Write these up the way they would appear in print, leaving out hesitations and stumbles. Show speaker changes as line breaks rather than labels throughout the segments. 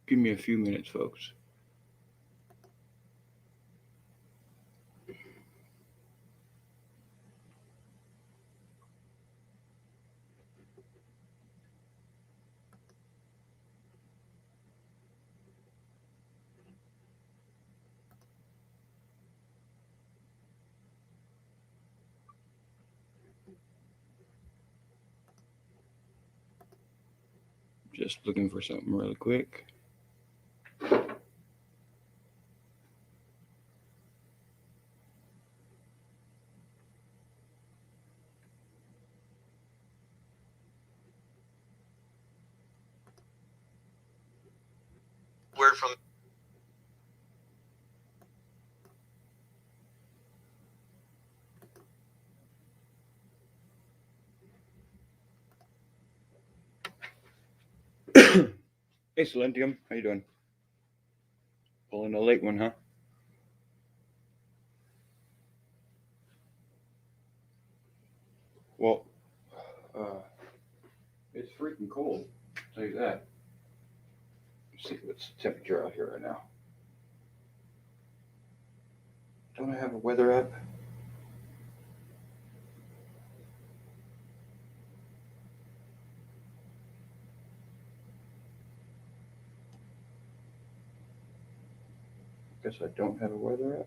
Give me a few minutes, folks. Just looking for something really quick.
Word from
Hey, Silentium, how you doing? Pulling a late one, huh? Well, uh, it's freaking cold. I'll tell you that. Let's see what's the temperature out here right now. Don't I have a weather app? Guess I don't have a weather app.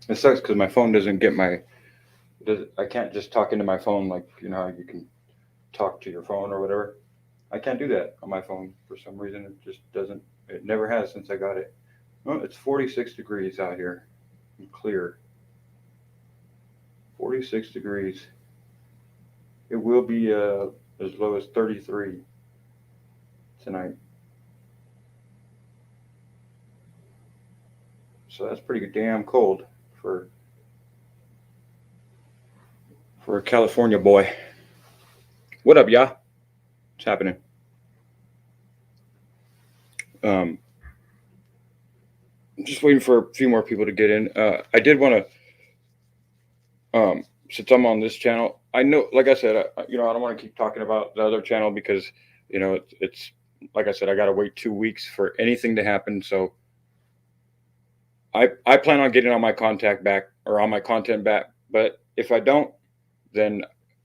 It sucks because my phone doesn't get my. I can't just talk into my phone like how you can talk to your phone or whatever. I can't do that on my phone for some reason. It just doesn't. It never has since I got it. Well, it's 46 degrees out here. Clear. 46 degrees. It will be as low as 33 tonight. So that's pretty damn cold for a California boy. What up, y'all? What's happening? Um, just waiting for a few more people to get in. I did want to, since I'm on this channel, I know, like I said, I don't want to keep talking about the other channel because, it's like I said, I got to wait 2 weeks for anything to happen. So I plan on getting on my contact back or on my content back. But if I don't, then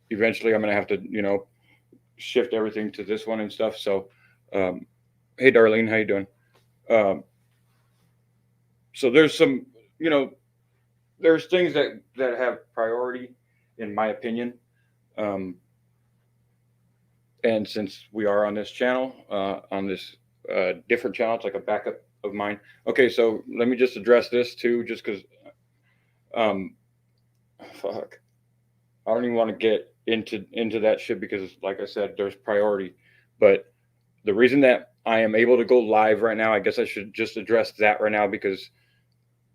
eventually I'm gonna have to, shift everything to this one and stuff. So, um, hey, Darlene, how you doing? Um, so there's some, you know, there's things that have priority, in my opinion. Um, and since we are on this channel, on this different channel, it's like a backup of mine. Okay, so let me just address this too, just because, um, fuck, I don't even want to get into that shit because, like I said, there's priority. But the reason that I am able to go live right now, I guess I should just address that right now because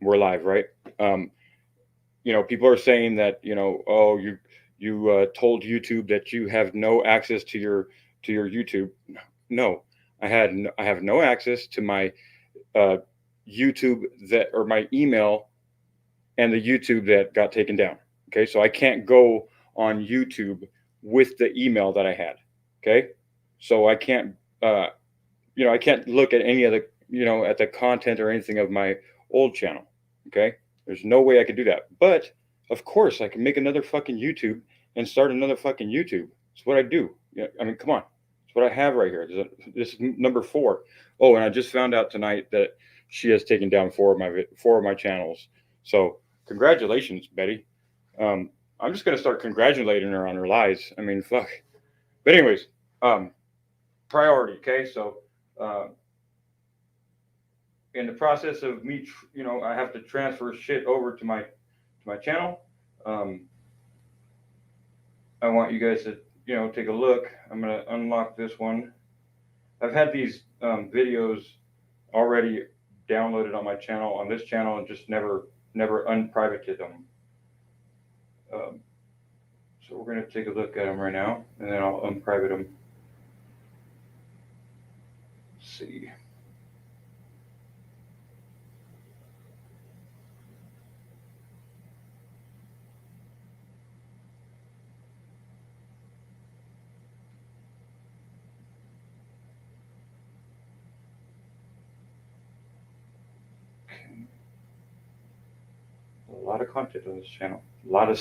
we're live, right? Um, people are saying that oh, you told YouTube that you have no access to your YouTube. No, I have no access to my uh, YouTube that or my email and the YouTube that got taken down. Okay, so I can't go on YouTube with the email that I had. Okay, so I can't I can't look at any of the at the content or anything of my old channel. Okay, there's no way I could do that. But of course, I can make another fucking YouTube and start another fucking YouTube. It's what I do. Yeah, I mean, come on, it's what I have right here. This is number 4. Oh, and I just found out tonight that she has taken down four of my channels. So congratulations, Betty. Um, I'm just gonna start congratulating her on her lies. I mean, fuck. But anyways, um, priority. Okay, so uh, in the process of me, I have to transfer shit over to my channel. Um, I want you guys to take a look. I'm gonna unlock this one. I've had these videos already downloaded on my channel, on this channel, and just never unprivated them. So we're going to take a look at them right now, and then I'll unprivate them. Let's see. A lot of content on this channel. A lot of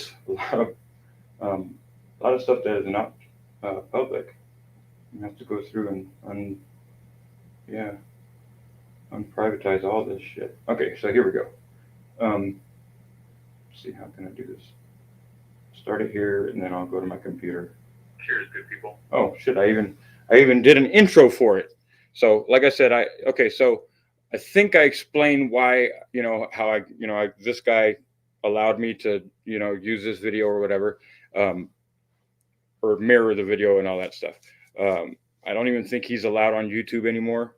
um, a lot of stuff that is not public. You have to go through and yeah, unprivatize all this shit. Okay, so here we go. Let's see, how can I do this? Start it here, and then I'll go to my computer.
Cheers, good people.
Oh shit! I even did an intro for it. So, like I said, so I think I explained why, how this guy allowed me to, use this video or whatever, or mirror the video and all that stuff. I don't even think he's allowed on YouTube anymore.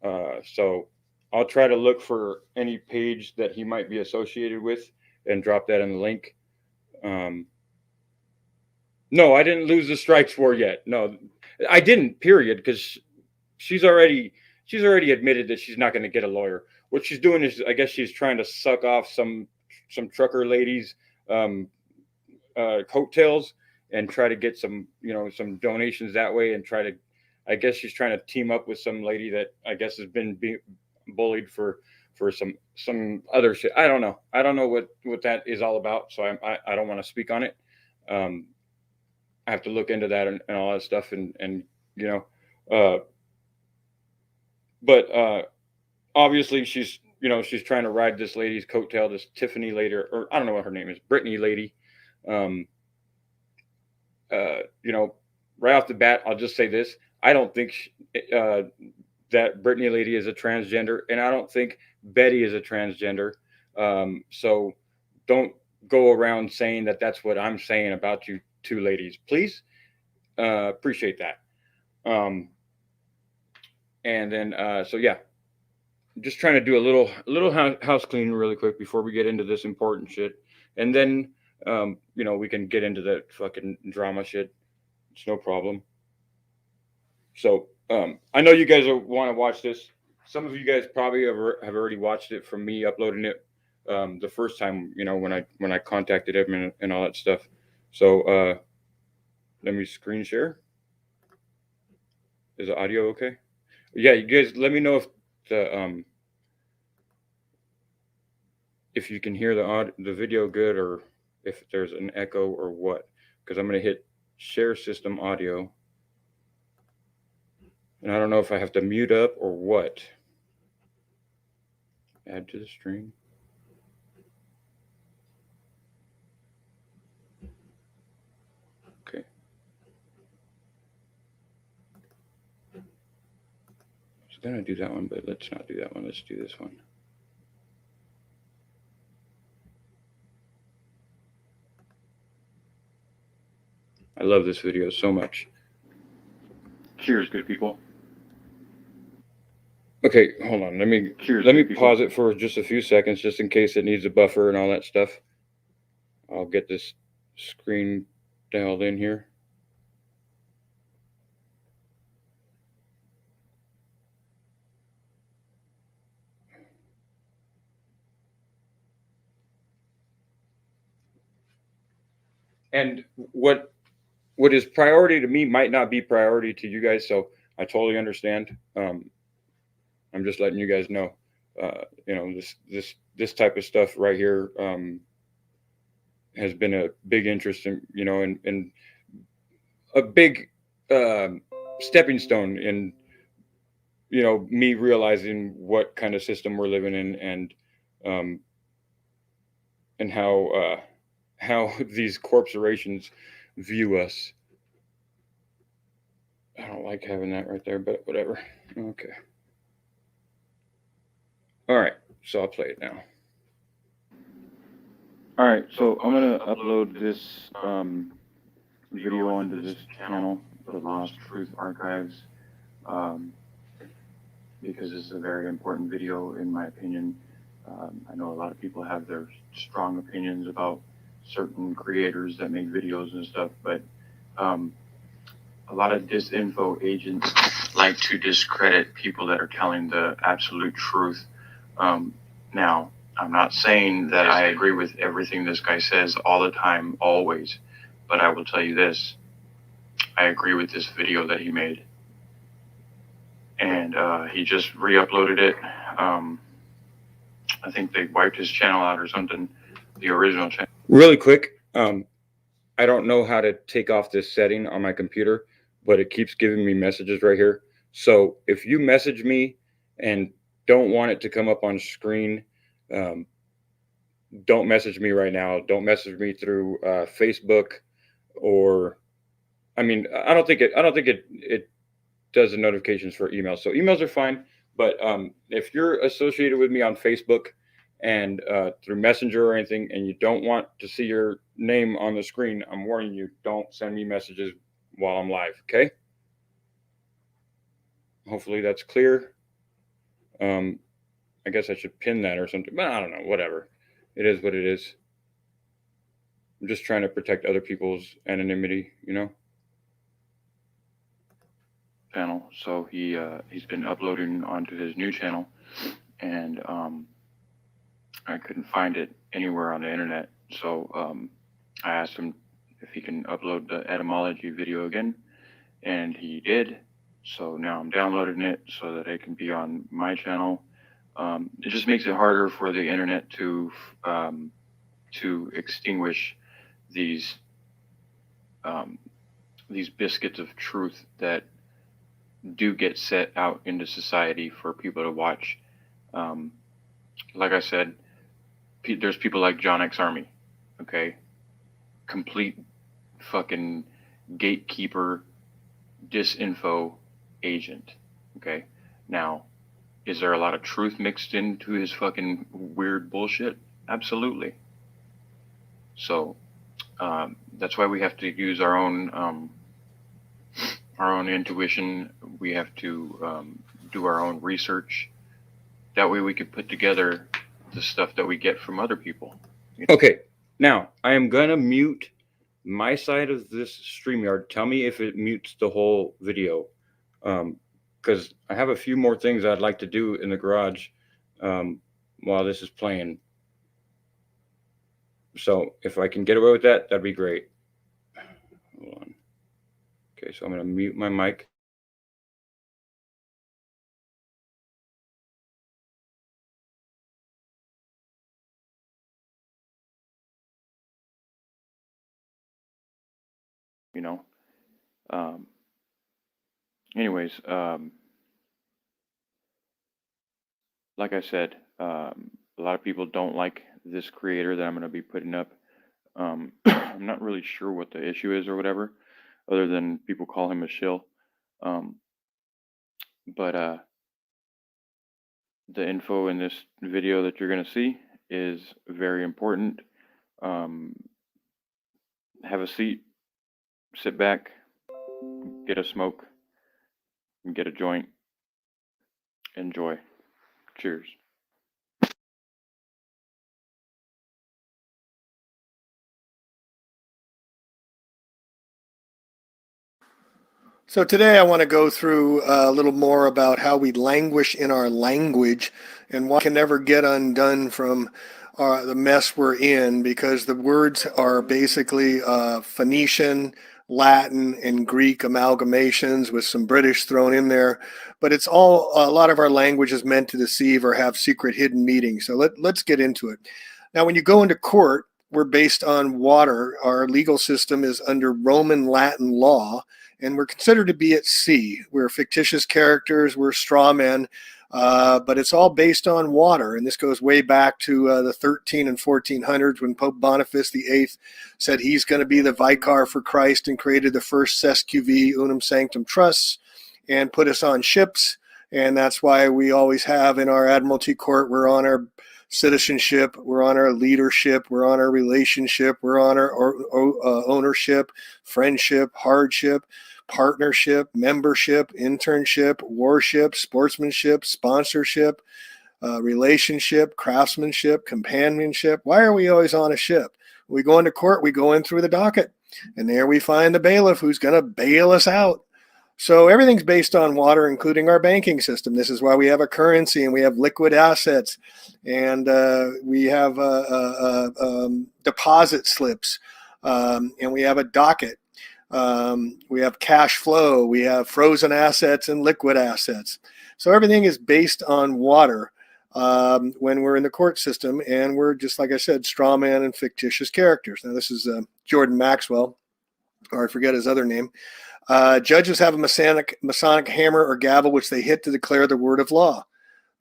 So I'll try to look for any page that he might be associated with and drop that in the link. No, I didn't lose the strikes for yet. No, I didn't. Period. Because she's already admitted that she's not going to get a lawyer. What she's doing is, I guess, she's trying to suck off some trucker ladies' coattails and try to get some some donations that way, and try to, I guess, she's trying to team up with some lady that I guess has been bullied for some other shit. I don't know. I don't know what that is all about. So I don't want to speak on it. I have to look into that and all that stuff, and but obviously she's she's trying to ride this lady's coattail, this Tiffany lady, or I don't know what her name is, Brittany lady. Um, right off the bat, I'll just say this: I don't think that Brittany lady is a transgender, and I don't think Betty is a transgender. So don't go around saying that that's what I'm saying about you two ladies, please. Appreciate that. And then so yeah, just trying to do a little house cleaning really quick before we get into this important shit, and then we can get into that fucking drama shit. It's no problem. So I know you guys want to watch this. Some of you guys probably have already watched it from me uploading it the first time, when I contacted him and all that stuff. So let me screen share. Is the audio okay? Yeah, you guys let me know if you can hear the video good, or if there's an echo or what, because I'm going to hit share system audio. And I don't know if I have to mute up or what. Add to the stream. Okay. I was going to do that one, but let's not do that one. Let's do this one. I love this video so much.
Cheers, good people.
Okay, hold on. Let me pause it for just a few seconds, just in case it needs a buffer and all that stuff. I'll get this screen dialed in here. And what is priority to me might not be priority to you guys, so I totally understand. I'm just letting you guys know. This type of stuff right here has been a big interest in, and a big stepping stone in, me realizing what kind of system we're living in, and how these corporations view us. I don't like having that right there, but whatever. Okay. All right, so I'll play it now.
All right, so I'm gonna upload this video onto this channel, the Lost Truth Archives. because this is a very important video, in my opinion. I know a lot of people have their strong opinions about certain creators that make videos and stuff, but a lot of disinfo agents like to discredit people that are telling the absolute truth. Now, I'm not saying that I agree with everything this guy says all the time, always, but I will tell you this. I agree with this video that he made. And he just re-uploaded it. I think they wiped his channel out or something, the original channel.
Really quick, I don't know how to take off this setting on my computer, but it keeps giving me messages right here. So if you message me and don't want it to come up on screen, don't message me right now. Don't message me through Facebook, or I mean, I don't think it does the notifications for emails. So emails are fine, but if you're associated with me on Facebook and through Messenger or anything, and you don't want to see your name on the screen, I'm warning you, don't send me messages while I'm live, okay? Hopefully that's clear. I guess I should pin that or something, but I don't know, whatever. It is what it is. I'm just trying to protect other people's anonymity, you know?
Channel. So he's been uploading onto his new channel, and I couldn't find it anywhere on the internet. So I asked him if he can upload the etymology video again, and he did. So now I'm downloading it so that it can be on my channel. It just makes it harder for the internet to extinguish these biscuits of truth that do get set out into society for people to watch. Like I said, there's people like John X Army, okay? Complete fucking gatekeeper, disinfo agent, okay? Now, is there a lot of truth mixed into his fucking weird bullshit? Absolutely. So, that's why we have to use our own intuition. We have to do our own research. That way we could put together the stuff that we get from other people.
Okay, now I am gonna mute my side of this StreamYard. Tell me if it mutes the whole video, because I have a few more things I'd like to do in the garage while this is playing. So if I can get away with that, that'd be great. Hold on. Okay, so I'm gonna mute my mic.
You know. Anyways, like I said, a lot of people don't like this creator that I'm going to be putting up. I'm not really sure what the issue is or whatever, other than people call him a shill. But the info in this video that you're going to see is very important. Have a seat, sit back, get a smoke, and get a joint. Enjoy. Cheers.
So today I want to go through a little more about how we languish in our language and why we can never get undone from the mess we're in, because the words are basically Phoenician, Latin, and Greek amalgamations with some British thrown in there. But it's all, a lot of our language is meant to deceive or have secret hidden meanings. So let's get into it. Now, when you go into court, we're based on water. Our legal system is under Roman Latin law, and we're considered to be at sea. We're fictitious characters, we're straw men, but it's all based on water. And this goes way back to the 13 and 1400s when Pope Boniface VIII said he's going to be the vicar for Christ and created the first SQV, Unum Sanctum Trusts, and put us on ships. And that's why we always have in our Admiralty Court, we're on our citizenship, we're on our leadership, we're on our relationship, we're on our ownership, friendship, hardship. partnership, membership, internship, warship, sportsmanship, sponsorship, relationship, craftsmanship, companionship. Why are we always on a ship? We go into court, we go in through the docket, and there we find the bailiff who's going to bail us out. So everything's based on water, including our banking system. This is why we have a currency and we have liquid assets, and we have deposit slips, and we have a docket. We have cash flow. We have frozen assets and liquid assets. So everything is based on water when we're in the court system, and we're just, like I said, straw man and fictitious characters. Now, this is Jordan Maxwell, or I forget his other name. Judges have a Masonic hammer or gavel which they hit to declare the word of law.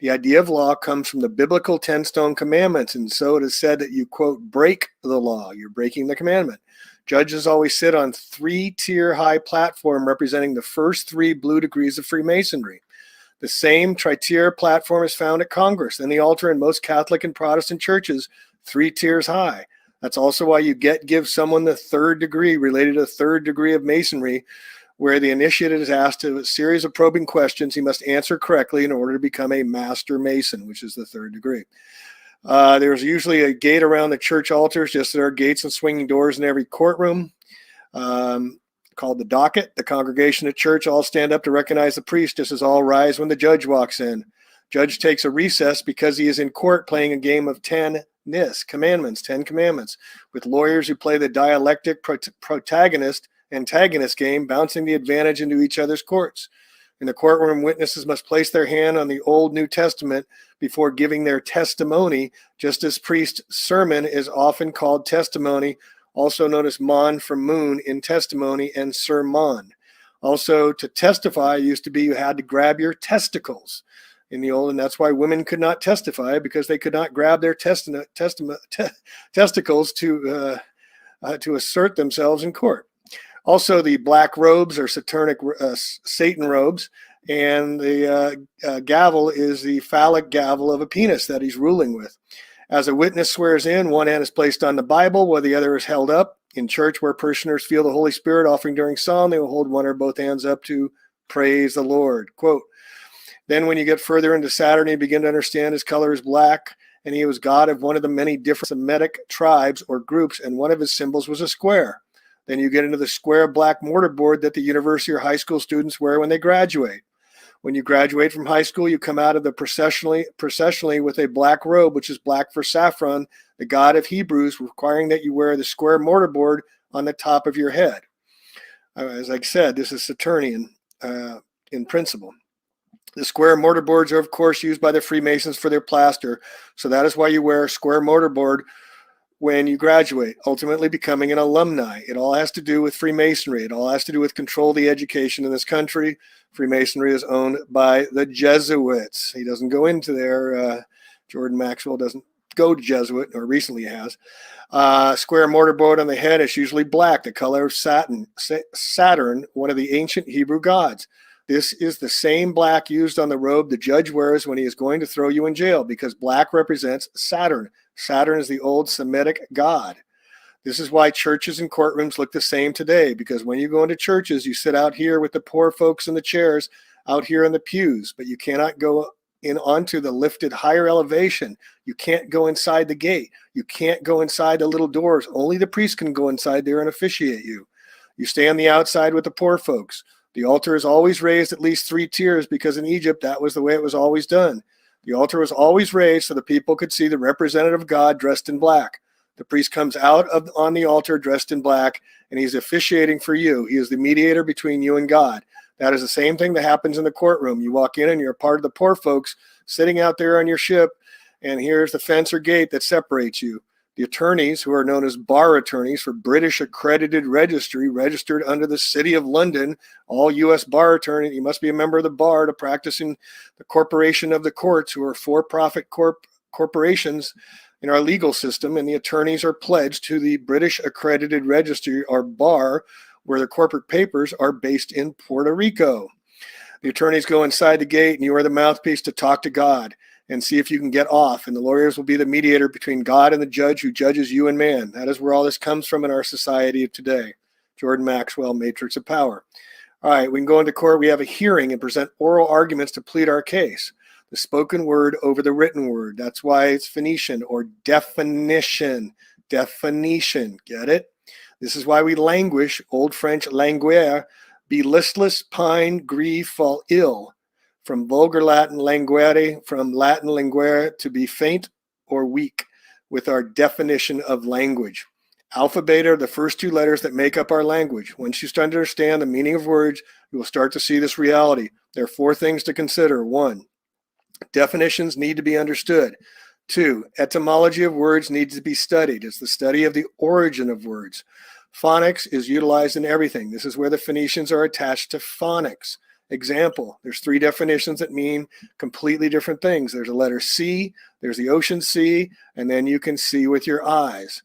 The idea of law comes from the biblical 10 stone commandments, and so it is said that you, quote, break the law. You're breaking the commandment. Judges always sit on 3-tier high platform representing the first 3 blue degrees of Freemasonry. The same tri-tier platform is found at Congress and the altar in most Catholic and Protestant churches, 3 tiers high. That's also why you give someone the 3rd degree related to the 3rd degree of Masonry, where the initiate is asked a series of probing questions he must answer correctly in order to become a Master Mason, which is the 3rd degree. There's usually a gate around the church altars, just as there are gates and swinging doors in every courtroom, called the docket. The congregation at church all stand up to recognize the priest, just as all rise when the judge walks in. Judge takes a recess because he is in court playing a game of 10 commandments, with lawyers who play the dialectic protagonist-antagonist game, bouncing the advantage into each other's courts. In the courtroom, witnesses must place their hand on the Old New Testament before giving their testimony, just as priest's sermon is often called testimony, also known as mon from moon in testimony and sermon. Also, to testify used to be you had to grab your testicles in the old, and that's why women could not testify, because they could not grab their testicles to assert themselves in court. Also, the black robes are Satan robes, and the gavel is the phallic gavel of a penis that he's ruling with. As a witness swears in, one hand is placed on the Bible while the other is held up. In church, where parishioners feel the Holy Spirit offering during psalm, they will hold one or both hands up to praise the Lord. Quote, then when you get further into Saturn, you begin to understand his color is black, and he was God of one of the many different Semitic tribes or groups, and one of his symbols was a square. Then you get into the square black mortarboard that the university or high school students wear when they graduate. When you graduate from high school, you come out of the processionally with a black robe, which is black for saffron, the god of Hebrews, requiring that you wear the square mortarboard on the top of your head. As I said, this is Saturnian in principle. The square mortarboards are, of course, used by the Freemasons for their plaster, so that is why you wear a square mortarboard when you graduate, ultimately becoming an alumni. It all has to do with Freemasonry. It all has to do with control of the education in this country. Freemasonry is owned by the Jesuits. He doesn't go into there. Jordan Maxwell doesn't go to Jesuit, or recently has. Square mortarboard on the head is usually black, the color of Saturn, one of the ancient Hebrew gods. This is the same black used on the robe the judge wears when he is going to throw you in jail, because black represents Saturn. Saturn is the old Semitic god. This is why churches and courtrooms look the same today, because when you go into churches, you sit out here with the poor folks in the chairs out here in the pews, but you cannot go in onto the lifted higher elevation. You can't go inside the gate. You can't go inside the little doors. Only the priest can go inside there and officiate you. You stay on the outside with the poor folks. The altar is always raised at least 3 tiers, because in Egypt, that was the way it was always done. The altar was always raised so the people could see the representative of God dressed in black. The priest comes out on the altar dressed in black, and he's officiating for you. He is the mediator between you and God. That is the same thing that happens in the courtroom. You walk in and you're a part of the poor folks sitting out there on your ship, and here's the fence or gate that separates you. The attorneys, who are known as bar attorneys for British accredited registry, registered under the City of London, all U.S. bar attorneys, you must be a member of the bar to practice in the corporation of the courts, who are for-profit corporations in our legal system, and the attorneys are pledged to the British accredited registry, or bar, where the corporate papers are based in Puerto Rico. The attorneys go inside the gate, and you are the mouthpiece to talk to God and see if you can get off. And the lawyers will be the mediator between God and the judge who judges you and man. That is where all this comes from in our society of today. Jordan Maxwell, Matrix of Power. All right, we can go into court. We have a hearing and present oral arguments to plead our case. The spoken word over the written word. That's why it's Phoenician or definition. Definition. Get it? This is why we languish, Old French languere, be listless, pine, grieve, fall ill. From vulgar Latin languere, from Latin languere, to be faint or weak, with our definition of language. Alpha, beta are the first two letters that make up our language. Once you start to understand the meaning of words, you will start to see this reality. There are four things to consider. 1, definitions need to be understood. 2, etymology of words needs to be studied. It's the study of the origin of words. Phonics is utilized in everything. This is where the Phoenicians are attached to phonics. Example, there's 3 definitions that mean completely different things. There's a letter C, there's the ocean C, and then you can see with your eyes.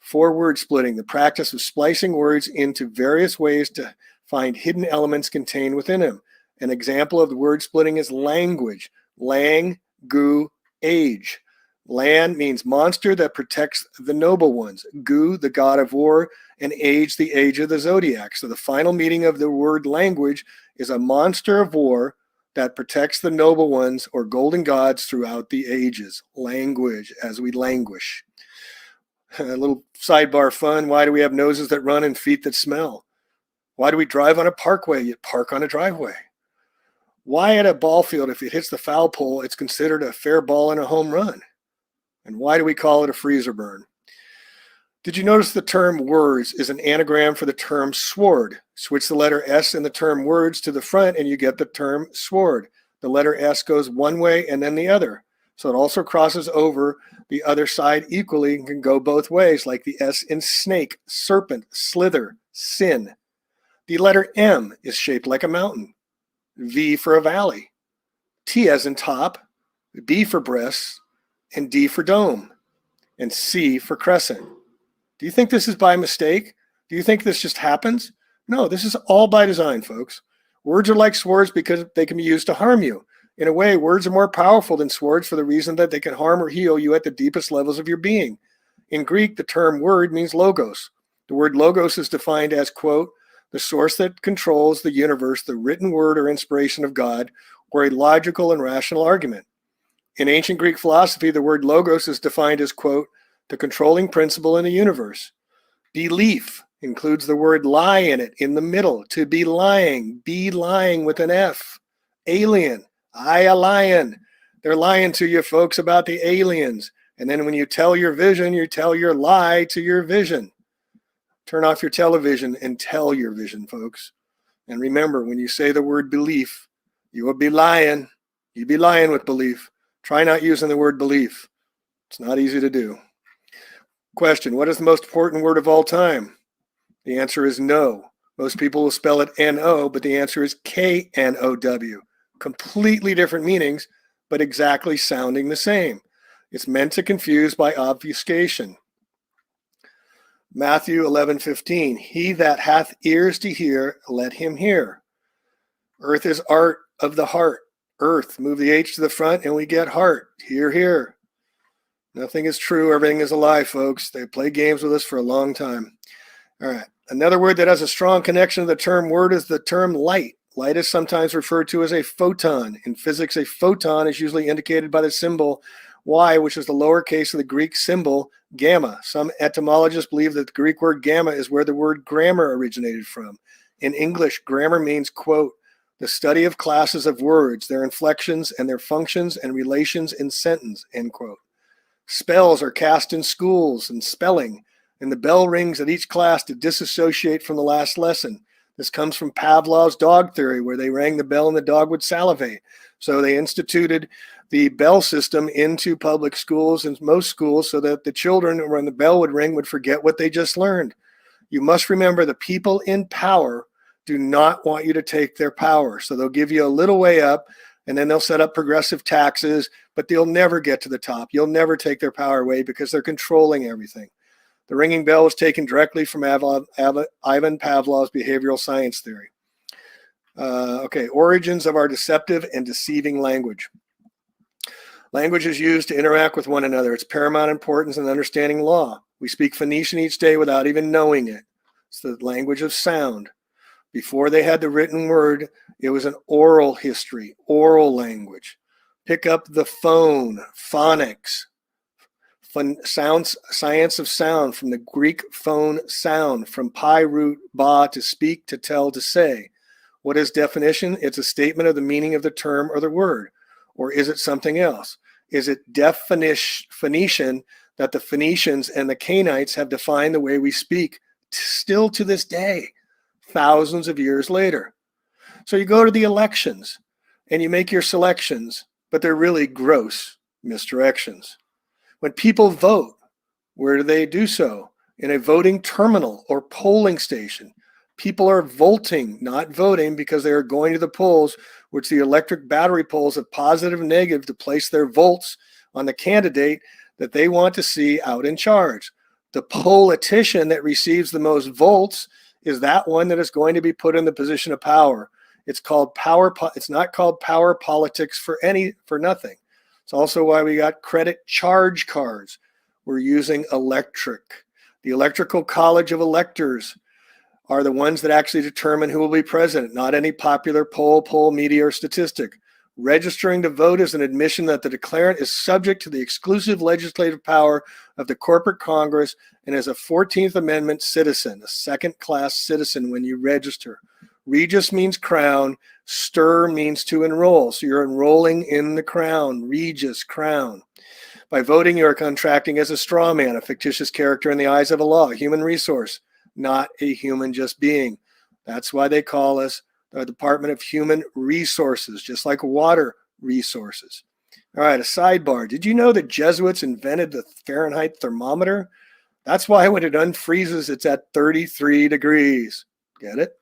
4, word splitting, the practice of splicing words into various ways to find hidden elements contained within them. An example of the word splitting is language. Lang, gu, age. Lan means monster that protects the noble ones. Gu, the god of war, and age, the age of the zodiac. So the final meaning of the word language is a monster of war that protects the noble ones or golden gods throughout the ages. Language, as we languish. A little sidebar fun. Why do we have noses that run and feet that smell? Why do we drive on a parkway yet park on a driveway? Why at a ball field, if it hits the foul pole, it's considered a fair ball and a home run? And why do we call it a freezer burn? Did you notice the term words is an anagram for the term sword? Switch the letter S in the term words to the front and you get the term sword. The letter S goes one way and then the other. So it also crosses over the other side equally and can go both ways, like the S in snake, serpent, slither, sin. The letter M is shaped like a mountain. V for a valley. T as in top, B for breasts, and D for dome, and C for crescent. Do you think this is by mistake? Do you think this just happens? No, this is all by design, folks. Words are like swords because they can be used to harm you. In a way, words are more powerful than swords for the reason that they can harm or heal you at the deepest levels of your being. In Greek, the term word means logos. The word logos is defined as, quote, the source that controls the universe, the written word or inspiration of God, or a logical and rational argument. In ancient Greek philosophy, the word logos is defined as, quote, the controlling principle in the universe. Belief includes the word lie in it, in the middle, to be lying with an F. Alien, I a lion. They're lying to you folks about the aliens. And then when you tell your vision, you tell your lie to your vision. Turn off your television and tell your vision, folks. And remember, when you say the word belief, you will be lying. You be lying with belief. Try not using the word belief. It's not easy to do. Question, what is the most important word of all time? The answer is no. Most people will spell it N-O, but the answer is K-N-O-W. Completely different meanings, but exactly sounding the same. It's meant to confuse by obfuscation. Matthew 11:15, he that hath ears to hear, let him hear. Earth is art of the heart. Earth, move the H to the front and we get heart. Hear, hear. Nothing is true. Everything is a lie, folks. They play games with us for a long time. All right. Another word that has a strong connection to the term word is the term light. Light is sometimes referred to as a photon. In physics, a photon is usually indicated by the symbol Y, which is the lowercase of the Greek symbol gamma. Some etymologists believe that the Greek word gamma is where the word grammar originated from. In English, grammar means, quote, the study of classes of words, their inflections and their functions and relations in sentence, end quote. Spells are cast in schools and spelling, and the bell rings at each class to disassociate from the last lesson. This comes from Pavlov's dog theory, where they rang the bell and the dog would salivate. So they instituted the bell system into public schools and most schools so that the children, when the bell would ring, would forget what they just learned. You must remember the people in power do not want you to take their power. So they'll give you a little way up, and then they'll set up progressive taxes, but they'll never get to the top. You'll never take their power away because they're controlling everything. The ringing bell was taken directly from Ivan Pavlov's behavioral science theory. Origins of our deceptive and deceiving language. Language is used to interact with one another. It's paramount importance in understanding law. We speak Phoenician each day without even knowing it. It's the language of sound. Before they had the written word, it was an oral history, oral language. Pick up the phone, phonics, sounds, science of sound, from the Greek phone sound, from pi root ba, to speak, to tell, to say. What is definition? It's a statement of the meaning of the term or the word. Or is it something else? Is it Phoenician, that the Phoenicians and the Canaanites have defined the way we speak still to this day, thousands of years later? So you go to the elections and you make your selections, but they're really gross misdirections. When people vote, where do they do so? In a voting terminal or polling station. People are voting, not voting, because they are going to the polls, which the electric battery polls have positive and negative to place their votes on the candidate that they want to see out in charge. The politician that receives the most votes is that one that is going to be put in the position of power. It's called power. It's not called power politics for nothing. It's also why we got credit charge cards. We're using electric. The Electoral College of Electors are the ones that actually determine who will be president, not any popular poll, media, or statistic. Registering to vote is an admission that the declarant is subject to the exclusive legislative power of the corporate Congress and is a 14th Amendment citizen, a second-class citizen when you register. Regis means crown, stir means to enroll. So you're enrolling in the crown, regis, crown. By voting, you are contracting as a straw man, a fictitious character in the eyes of a law, a human resource, not a human just being. That's why they call us the Department of Human Resources, just like water resources. All right, a sidebar. Did you know that Jesuits invented the Fahrenheit thermometer? That's why when it unfreezes, it's at 33 degrees. Get it?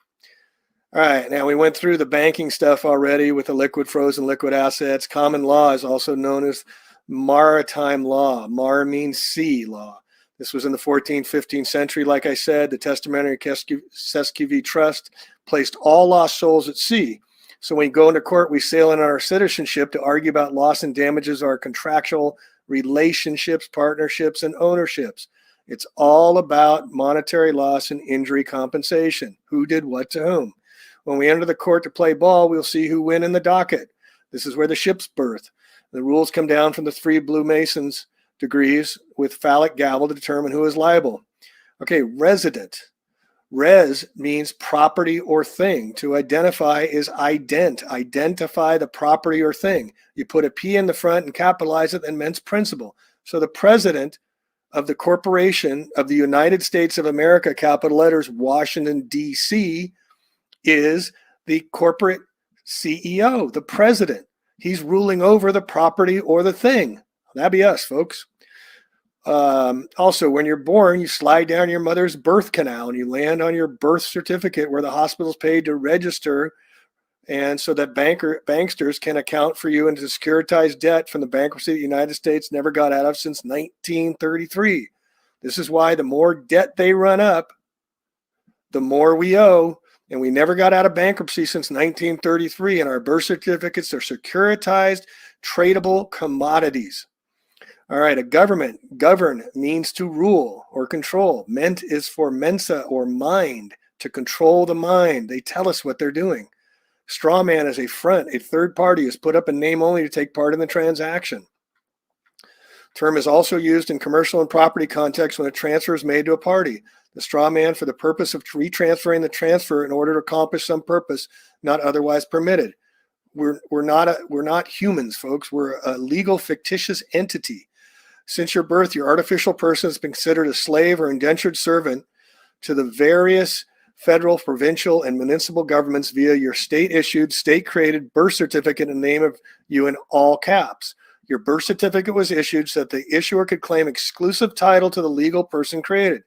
All right, now we went through the banking stuff already with the liquid, frozen, liquid assets. Common law is also known as maritime law. Mar means sea law. This was in the 14th, 15th century. Like I said, the Testamentary Cesquivi Trust placed all lost souls at sea. So when we go into court, we sail in our citizenship to argue about loss and damages, our contractual relationships, partnerships, and ownerships. It's all about monetary loss and injury compensation. Who did what to whom? When we enter the court to play ball, we'll see who win in the docket. This is where the ship's birth. The rules come down from the 3 Blue Masons degrees with phallic gavel to determine who is liable. Okay, resident. Res means property or thing. To identify is ident. Identify the property or thing. You put a P in the front and capitalize it, and means principal. So the president of the corporation of the United States of America, capital letters, Washington, D.C., is the corporate CEO, the president. He's ruling over the property or the thing. That'd be us, folks. Also, when you're born, you slide down your mother's birth canal and you land on your birth certificate where the hospital's paid to register, and so that banksters can account for you into securitized debt from the bankruptcy the United States never got out of since 1933. This is why the more debt they run up, the more we owe. And we never got out of bankruptcy since 1933, and our birth certificates are securitized, tradable commodities. All right, a government. Govern means to rule or control. Ment is for mensa or mind, to control the mind. They tell us what they're doing. Straw man is a front. A third party is put up in name only to take part in the transaction. Term is also used in commercial and property context when a transfer is made to a party. The straw man for the purpose of retransferring the transfer in order to accomplish some purpose not otherwise permitted. We're not humans, folks. We're a legal fictitious entity. Since your birth, your artificial person has been considered a slave or indentured servant to the various federal, provincial, and municipal governments via your state-issued, state-created birth certificate in the name of you in all caps. Your birth certificate was issued so that the issuer could claim exclusive title to the legal person created.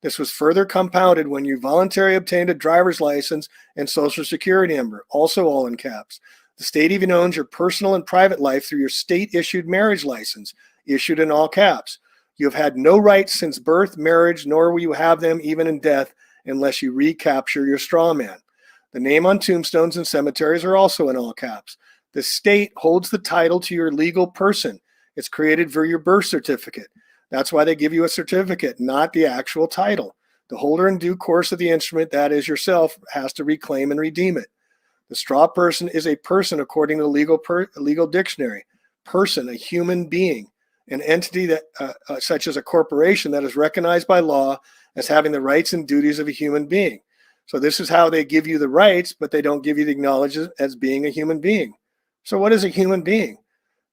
This was further compounded when you voluntarily obtained a driver's license and social security number, also all in caps. The state even owns your personal and private life through your state-issued marriage license, issued in all caps. You have had no rights since birth, marriage, nor will you have them even in death unless you recapture your straw man. The name on tombstones and cemeteries are also in all caps. The state holds the title to your legal person. It's created for your birth certificate. That's why they give you a certificate, not the actual title. The holder in due course of the instrument, that is yourself, has to reclaim and redeem it. The straw person is a person according to the legal dictionary. Person, a human being, an entity that, such as a corporation that is recognized by law as having the rights and duties of a human being. So this is how they give you the rights, but they don't give you the acknowledgement as being a human being. So what is a human being?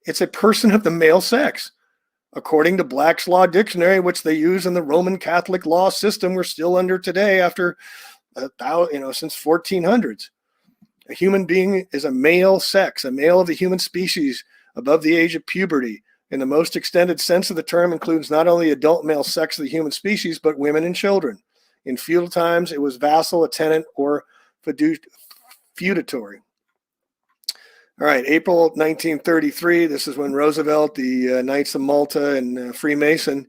It's a person of the male sex. According to Black's Law Dictionary, which they use in the Roman Catholic law system we're still under today after, since 1400s. A human being is a male sex, a male of the human species above the age of puberty. In the most extended sense of the term includes not only adult male sex of the human species, but women and children. In feudal times, it was vassal, a tenant, or feudatory. All right, April 1933, this is when Roosevelt, the Knights of Malta, and Freemason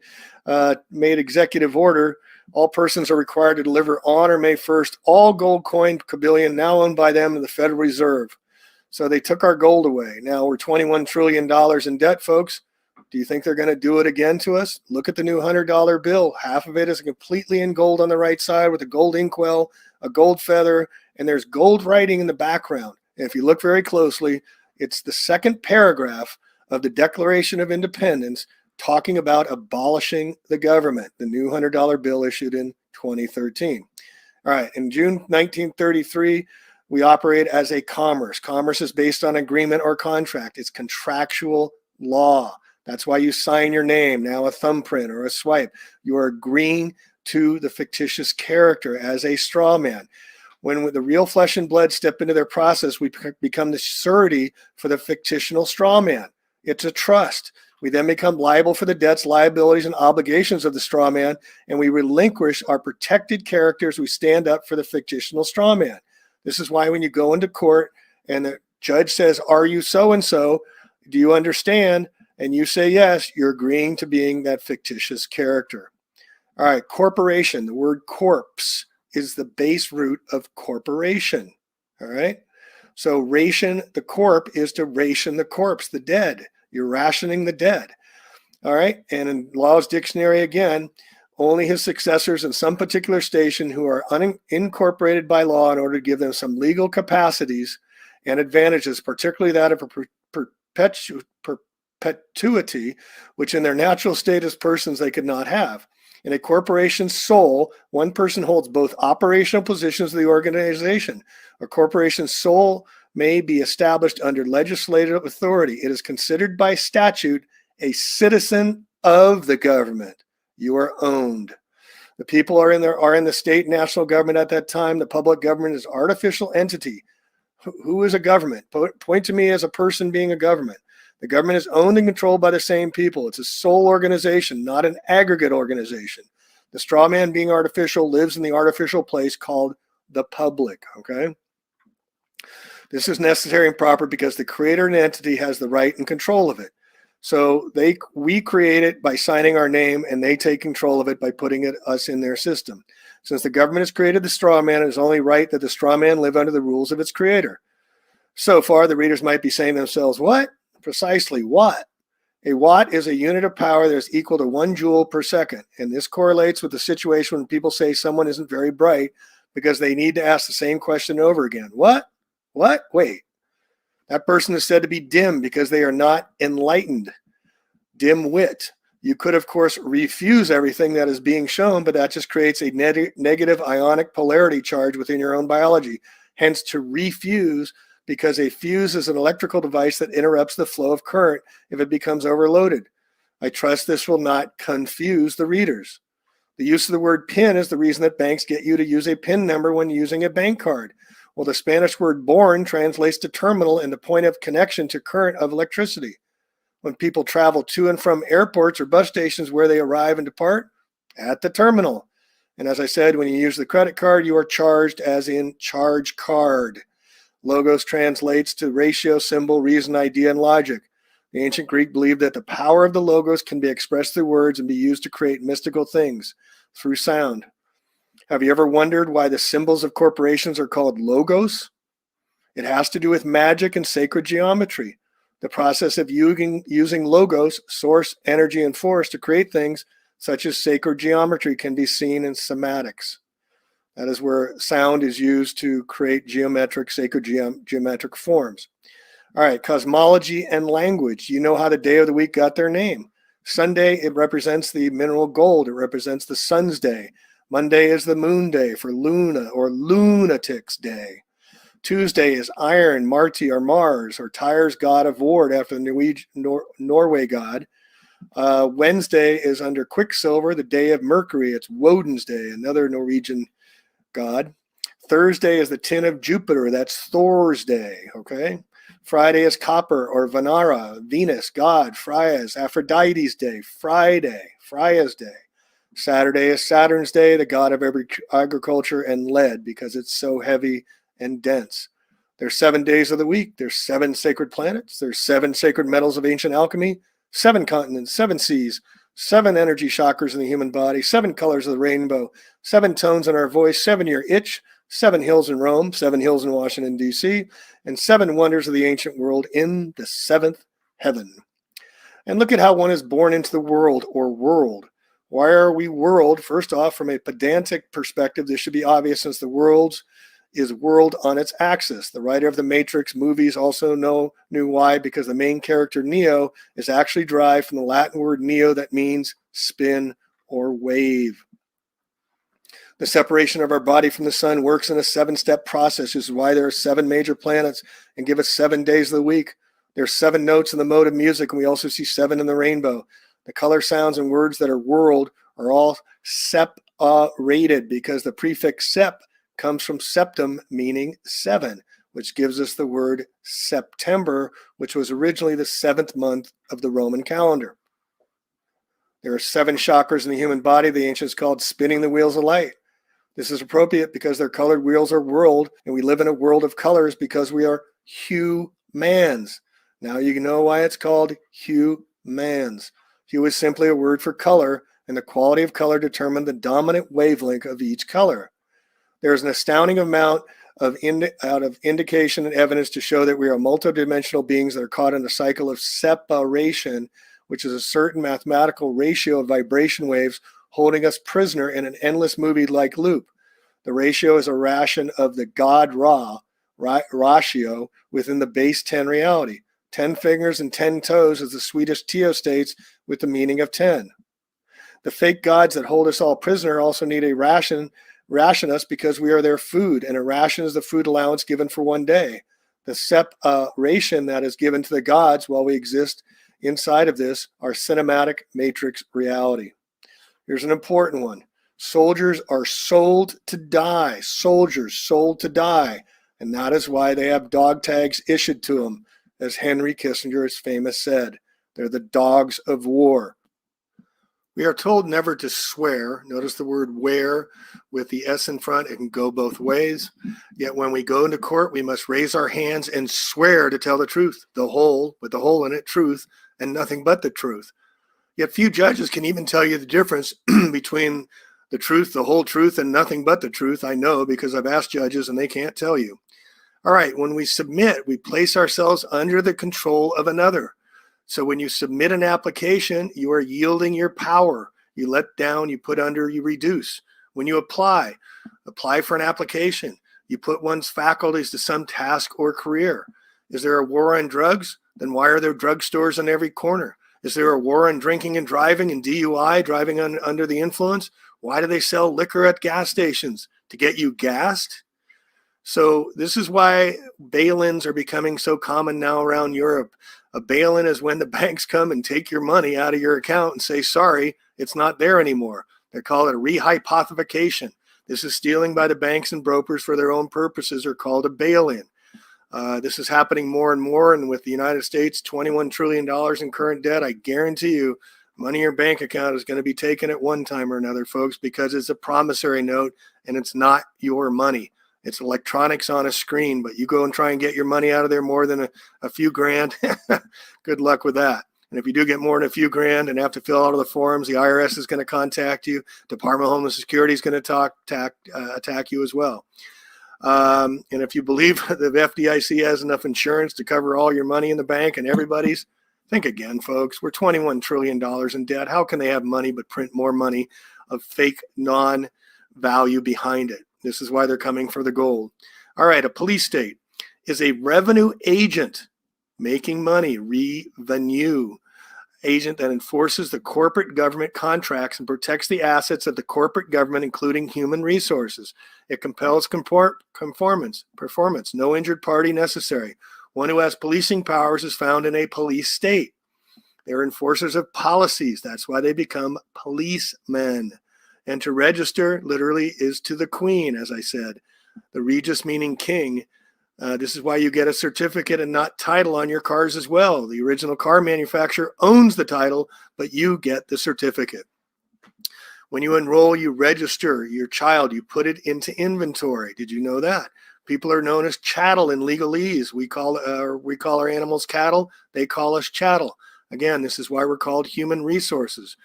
made executive order. All persons are required to deliver on or May 1st all gold coin bullion now owned by them in the Federal Reserve. So they took our gold away. Now we're $21 trillion in debt, folks. Do you think they're going to do it again to us? Look at the new $100 bill. Half of it is completely in gold on the right side with a gold inkwell, a gold feather, and there's gold writing in the background. And if you look very closely, it's the second paragraph of the Declaration of Independence talking about abolishing the government, the new $100 bill issued in 2013. All right, in June 1933, we operate as a commerce. Commerce is based on agreement or contract. It's contractual law. That's why you sign your name, now a thumbprint or a swipe. You are agreeing to the fictitious character as a straw man. When the real flesh and blood step into their process, we become the surety for the fictional straw man. It's a trust. We then become liable for the debts, liabilities, and obligations of the straw man, and we relinquish our protected characters. We stand up for the fictional straw man. This is why when you go into court and the judge says, "Are you so-and-so? Do you understand?" and you say yes, you're agreeing to being that fictitious character. All right, corporation. The word corpse is the base root of corporation. All right. So ration the corp is to ration the corpse, the dead. You're rationing the dead. All right. And in Law's Dictionary again, only his successors in some particular station who are unincorporated by law in order to give them some legal capacities and advantages, particularly that of perpetuity, which in their natural state as persons they could not have. In a corporation's soul, one person holds both operational positions of the organization. A corporation's soul may be established under legislative authority. It is considered by statute a citizen of the government. You are owned. The people are in the state and national government at that time. The public government is an artificial entity. Who is a government? Point to me as a person being a government. The government is owned and controlled by the same people. It's a sole organization, not an aggregate organization. The straw man, being artificial, lives in the artificial place called the public, okay? This is necessary and proper because the creator and entity has the right and control of it. So we create it by signing our name, and they take control of it by putting us in their system. Since the government has created the straw man, it is only right that the straw man live under the rules of its creator. So far, the readers might be saying to themselves, what? Precisely what? A watt is a unit of power that is equal to 1 joule per second. And this correlates with the situation when people say someone isn't very bright because they need to ask the same question over again. What? What? Wait. That person is said to be dim because they are not enlightened. Dim wit. You could, of course, refuse everything that is being shown, but that just creates a negative ionic polarity charge within your own biology. Hence, to refuse, because a fuse is an electrical device that interrupts the flow of current if it becomes overloaded. I trust this will not confuse the readers. The use of the word PIN is the reason that banks get you to use a PIN number when using a bank card. Well, the Spanish word born translates to terminal and the point of connection to current of electricity. When people travel to and from airports or bus stations, where they arrive and depart? At the terminal. And as I said, when you use the credit card, you are charged as in charge card. Logos translates to ratio, symbol, reason, idea, and logic. The ancient Greek believed that the power of the logos can be expressed through words and be used to create mystical things through sound. Have you ever wondered why the symbols of corporations are called logos? It has to do with magic and sacred geometry. The process of using logos, source, energy, and force to create things such as sacred geometry, can be seen in cymatics. That is where sound is used to create geometric, sacred geometric forms. All right, cosmology and language. You know how the day of the week got their name. Sunday, it represents the mineral gold. It represents the sun's day. Monday is the moon day for Luna or Lunatic's Day. Tuesday is Iron, Marti or Mars, or Tyre's god of war after the Norway god. Wednesday is under Quicksilver, the day of Mercury. It's Woden's Day, another Norwegian god. Thursday is the tin of Jupiter. That's Thor's day, okay? Friday is Copper or Venera, Venus, God. Freya is Aphrodite's day. Friday, Freya's day. Saturday is Saturn's day, the god of agriculture and lead, because it's so heavy and dense. There's 7 days of the week. There's 7 sacred planets. There's 7 sacred metals of ancient alchemy, 7 continents, 7 seas, 7 energy chakras in the human body, 7 colors of the rainbow, 7 tones in our voice, 7-year itch, 7 hills in Rome, 7 hills in Washington, D.C., and 7 wonders of the ancient world in the 7th heaven. And look at how one is born into the world or world. Why are we world? First off, from a pedantic perspective, this should be obvious since the world is world on its axis. The writer of the Matrix movies also knew why, because the main character Neo is actually derived from the Latin word neo that means spin or wave. The separation of our body from the sun works in a 7-step process. This is why there are 7 major planets and give us 7 days of the week. There are 7 notes in the mode of music, and we also see 7 in the rainbow. The color, sounds, and words that are world are all separated because the prefix sep comes from septum, meaning 7, which gives us the word September, which was originally the 7th month of the Roman calendar. There are 7 chakras in the human body. The ancients called spinning the wheels of light. This is appropriate because their colored wheels are world, and we live in a world of colors because we are humans. Now you know why it's called humans. Hue is simply a word for color, and the quality of color determines the dominant wavelength of each color. There is an astounding amount of indication and evidence to show that we are multidimensional beings that are caught in a cycle of separation, which is a certain mathematical ratio of vibration waves holding us prisoner in an endless movie-like loop. The ratio is a ration of the God ratio within the base 10 reality. 10 fingers and 10 toes, as the Swedish Teo states, with the meaning of 10. The fake gods that hold us all prisoner also need a ration us because we are their food, and a ration is the food allowance given for 1 day. The separation that is given to the gods while we exist inside of this are cinematic matrix reality. Here's an important one. Soldiers are sold to die. Soldiers sold to die. And that is why they have dog tags issued to them, as Henry Kissinger has famous said. They're the dogs of war. We are told never to swear. Notice the word "wear" with the S in front. It can go both ways. Yet when we go into court, we must raise our hands and swear to tell the truth, the whole, with the hole in it, truth, and nothing but the truth. Yet few judges can even tell you the difference between the truth, the whole truth, and nothing but the truth. I know because I've asked judges and they can't tell you. All right, when we submit, we place ourselves under the control of another. So when you submit an application, you are yielding your power. You let down, you put under, you reduce. When you apply for an application, you put one's faculties to some task or career. Is there a war on drugs? Then why are there drugstores on every corner? Is there a war on drinking and driving and DUI, driving under the influence? Why do they sell liquor at gas stations? To get you gassed? So this is why bail-ins are becoming so common now around Europe. A bail-in is when the banks come and take your money out of your account and say, sorry, it's not there anymore. They call it a rehypothecation. This is stealing by the banks and brokers for their own purposes, are called a bail-in. This is happening more and more, and with the United States, $21 trillion in current debt, I guarantee you money in your bank account is going to be taken at one time or another, folks, because it's a promissory note and it's not your money. It's electronics on a screen, but you go and try and get your money out of there more than a few grand. Good luck with that. And if you do get more than a few grand and have to fill out all the forms, the IRS is going to contact you. Department of Homeland Security is going to attack you as well. And if you believe the FDIC has enough insurance to cover all your money in the bank and everybody's, Think again, folks. We're $21 trillion in debt. How can they have money but print more money of fake non-value behind it? This is why they're coming for the gold. All right, a police state is a revenue agent making money, revenue agent that enforces the corporate government contracts and protects the assets of the corporate government, including human resources. It compels performance, no injured party necessary. One who has policing powers is found in a police state. They're enforcers of policies. That's why they become policemen. And to register literally is to the queen, as I said. The regis meaning king. This is why you get a certificate and not title on your cars as well. The original car manufacturer owns the title, but you get the certificate. When you enroll, you register your child. You put it into inventory. Did you know that? People are known as chattel in legalese. We call our animals cattle. They call us chattel. Again, this is why we're called human resources.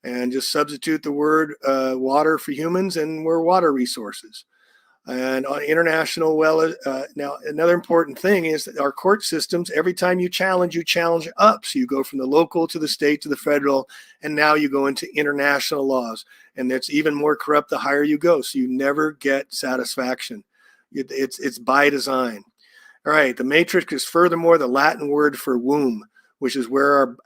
And just substitute the word water for humans, and we're water resources. And on international, now another important thing is that our court systems, every time you challenge up. So you go from the local to the state to the federal, and now you go into international laws. And it's even more corrupt the higher you go. So you never get satisfaction. It's by design. All right, the matrix is furthermore the Latin word for womb, which is where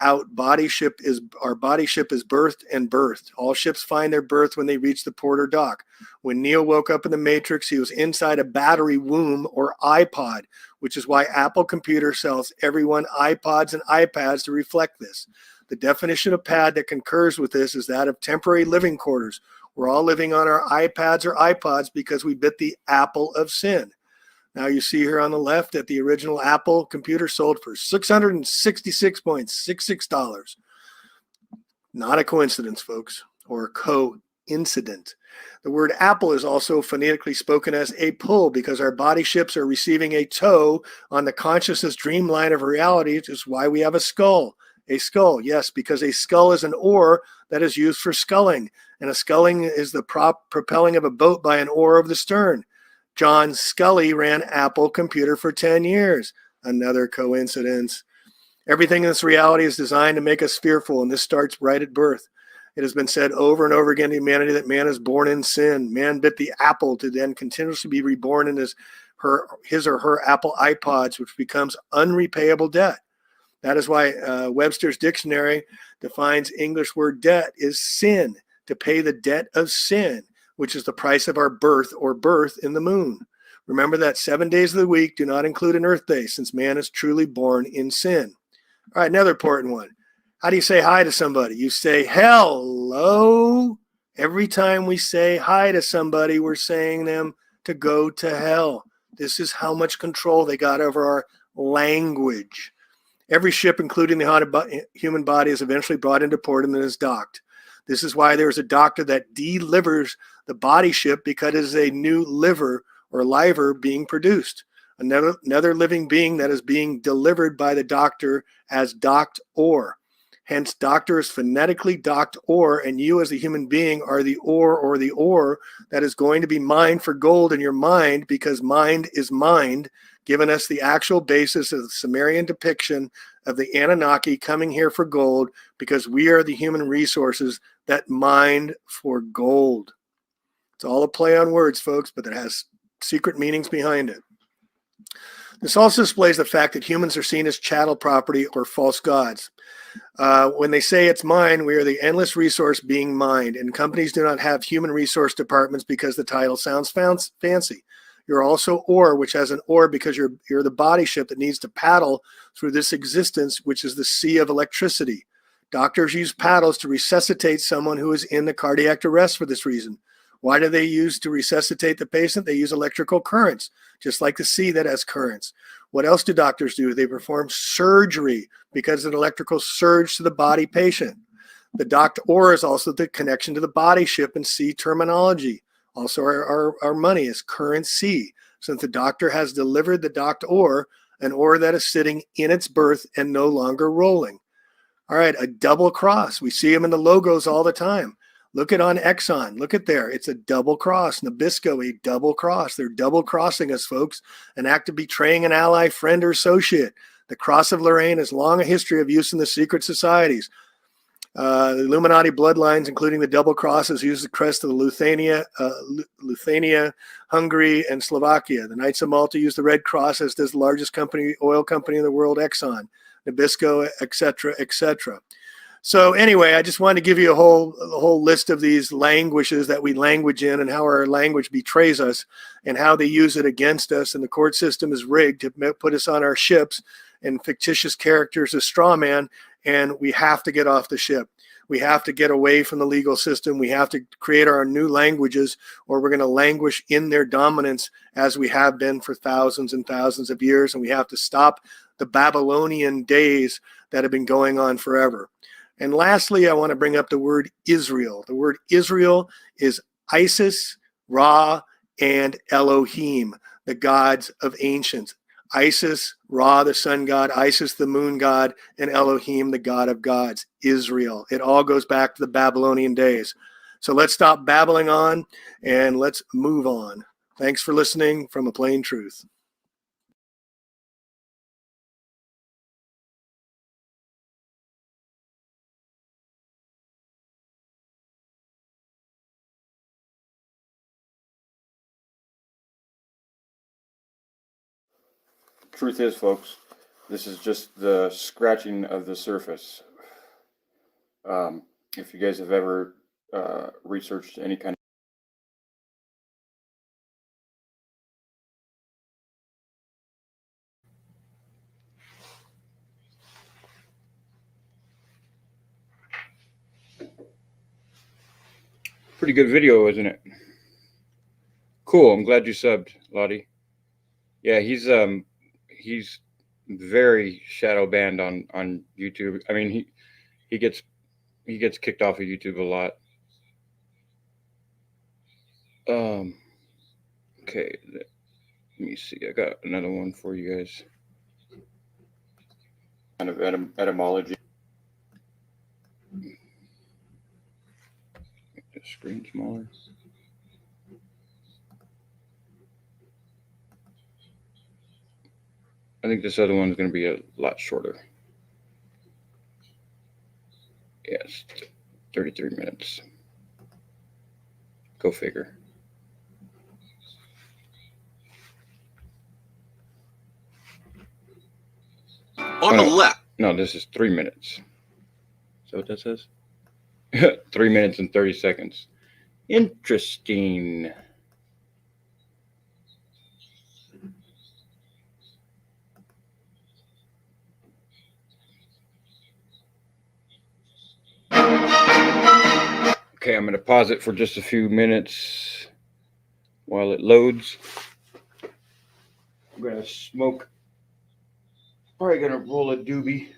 our body ship is birthed and birthed. All ships find their birth when they reach the port or dock. When Neo woke up in the Matrix, he was inside a battery womb or iPod, which is why Apple Computer sells everyone iPods and iPads to reflect this. The definition of pad that concurs with this is that of temporary living quarters. We're all living on our iPads or iPods because we bit the apple of sin. Now you see here on the left that the original Apple computer sold for $666.66. Not a coincidence, folks, or a coincident. The word apple is also phonetically spoken as a pull because our body ships are receiving a tow on the consciousness dreamline of reality, which is why we have a skull. A skull, yes, because a skull is an oar that is used for sculling, and a sculling is the propelling of a boat by an oar of the stern. John Scully ran Apple Computer for 10 years. Another coincidence. Everything in this reality is designed to make us fearful, and this starts right at birth. It has been said over and over again to humanity that man is born in sin. Man bit the apple to then continuously be reborn in his or her Apple iPods, which becomes unrepayable debt. That is why Webster's dictionary defines English word debt is sin, to pay the debt of sin, which is the price of our birth or birth in the moon. Remember that 7 days of the week do not include an earth day, since man is truly born in sin. All right, another important one. How do you say hi to somebody? You say hello. Every time we say hi to somebody, we're saying them to go to hell. This is how much control they got over our language. Every ship, including the human body, is eventually brought into port and then is docked. This is why there's a doctor that delivers the body ship, because it is a new liver or liver being produced. Another living being that is being delivered by the doctor as docked ore. Hence, doctor is phonetically docked ore, and you as a human being are the ore or the ore that is going to be mined for gold in your mind, because mind is mind, giving us the actual basis of the Sumerian depiction of the Anunnaki coming here for gold, because we are the human resources that mine for gold. It's all a play on words, folks, but it has secret meanings behind it. This also displays the fact that humans are seen as chattel property or false gods. When they say it's mine, we are the endless resource being mined, and companies do not have human resource departments because the title sounds fancy. You're also ore, which has an ore because you're the body ship that needs to paddle through this existence, which is the sea of electricity. Doctors use paddles to resuscitate someone who is in the cardiac arrest for this reason. Why do they use to resuscitate the patient? They use electrical currents, just like the sea that has currents. What else do doctors do? They perform surgery because of an electrical surge to the body patient. The docked ore is also the connection to the body ship and sea terminology. Also, our money is currency, since the doctor has delivered the docked ore, an ore that is sitting in its berth and no longer rolling. All right, a double cross. We see them in the logos all the time. Look at on Exxon. Look at there. It's a double cross. Nabisco, a double cross. They're double crossing us, folks. An act of betraying an ally, friend, or associate. The Cross of Lorraine has long a history of use in the secret societies. The Illuminati bloodlines, including the double crosses, use the crest of the Lithuania, Hungary, and Slovakia. The Knights of Malta use the red cross, as does the largest oil company in the world, Exxon, Nabisco, etc., etc. So anyway, I just wanted to give you a whole list of these languages that we language in and how our language betrays us and how they use it against us. And the court system is rigged to put us on our ships and fictitious characters as straw man. And we have to get off the ship. We have to get away from the legal system. We have to create our new languages, or we're going to languish in their dominance as we have been for thousands and thousands of years. And we have to stop the Babylonian days that have been going on forever. And lastly, I want to bring up the word Israel. The word Israel is Isis, Ra, and Elohim, the gods of ancients. Isis, Ra, the sun god, Isis, the moon god, and Elohim, the god of gods. Israel. It all goes back to the Babylonian days. So let's stop babbling on and let's move on. Thanks for listening from A Plain Truth.
Truth is, folks, this is just the scratching of the surface. If you guys have ever researched any kind of pretty good video, isn't it? Cool. I'm glad you subbed, Lottie. Yeah, he's very shadow banned on YouTube. I mean, he gets kicked off of YouTube a lot. Okay, let me see. I got another one for you guys. Kind of etymology. Make the screen smaller. I think this other one is going to be a lot shorter. Yes, 33 minutes. Go figure.
On the left.
No, this is 3 minutes. Is that what that says? 3 minutes and 30 seconds. Interesting. Okay, I'm going to pause it for just a few minutes while it loads. I'm going to smoke. Probably going to roll a doobie.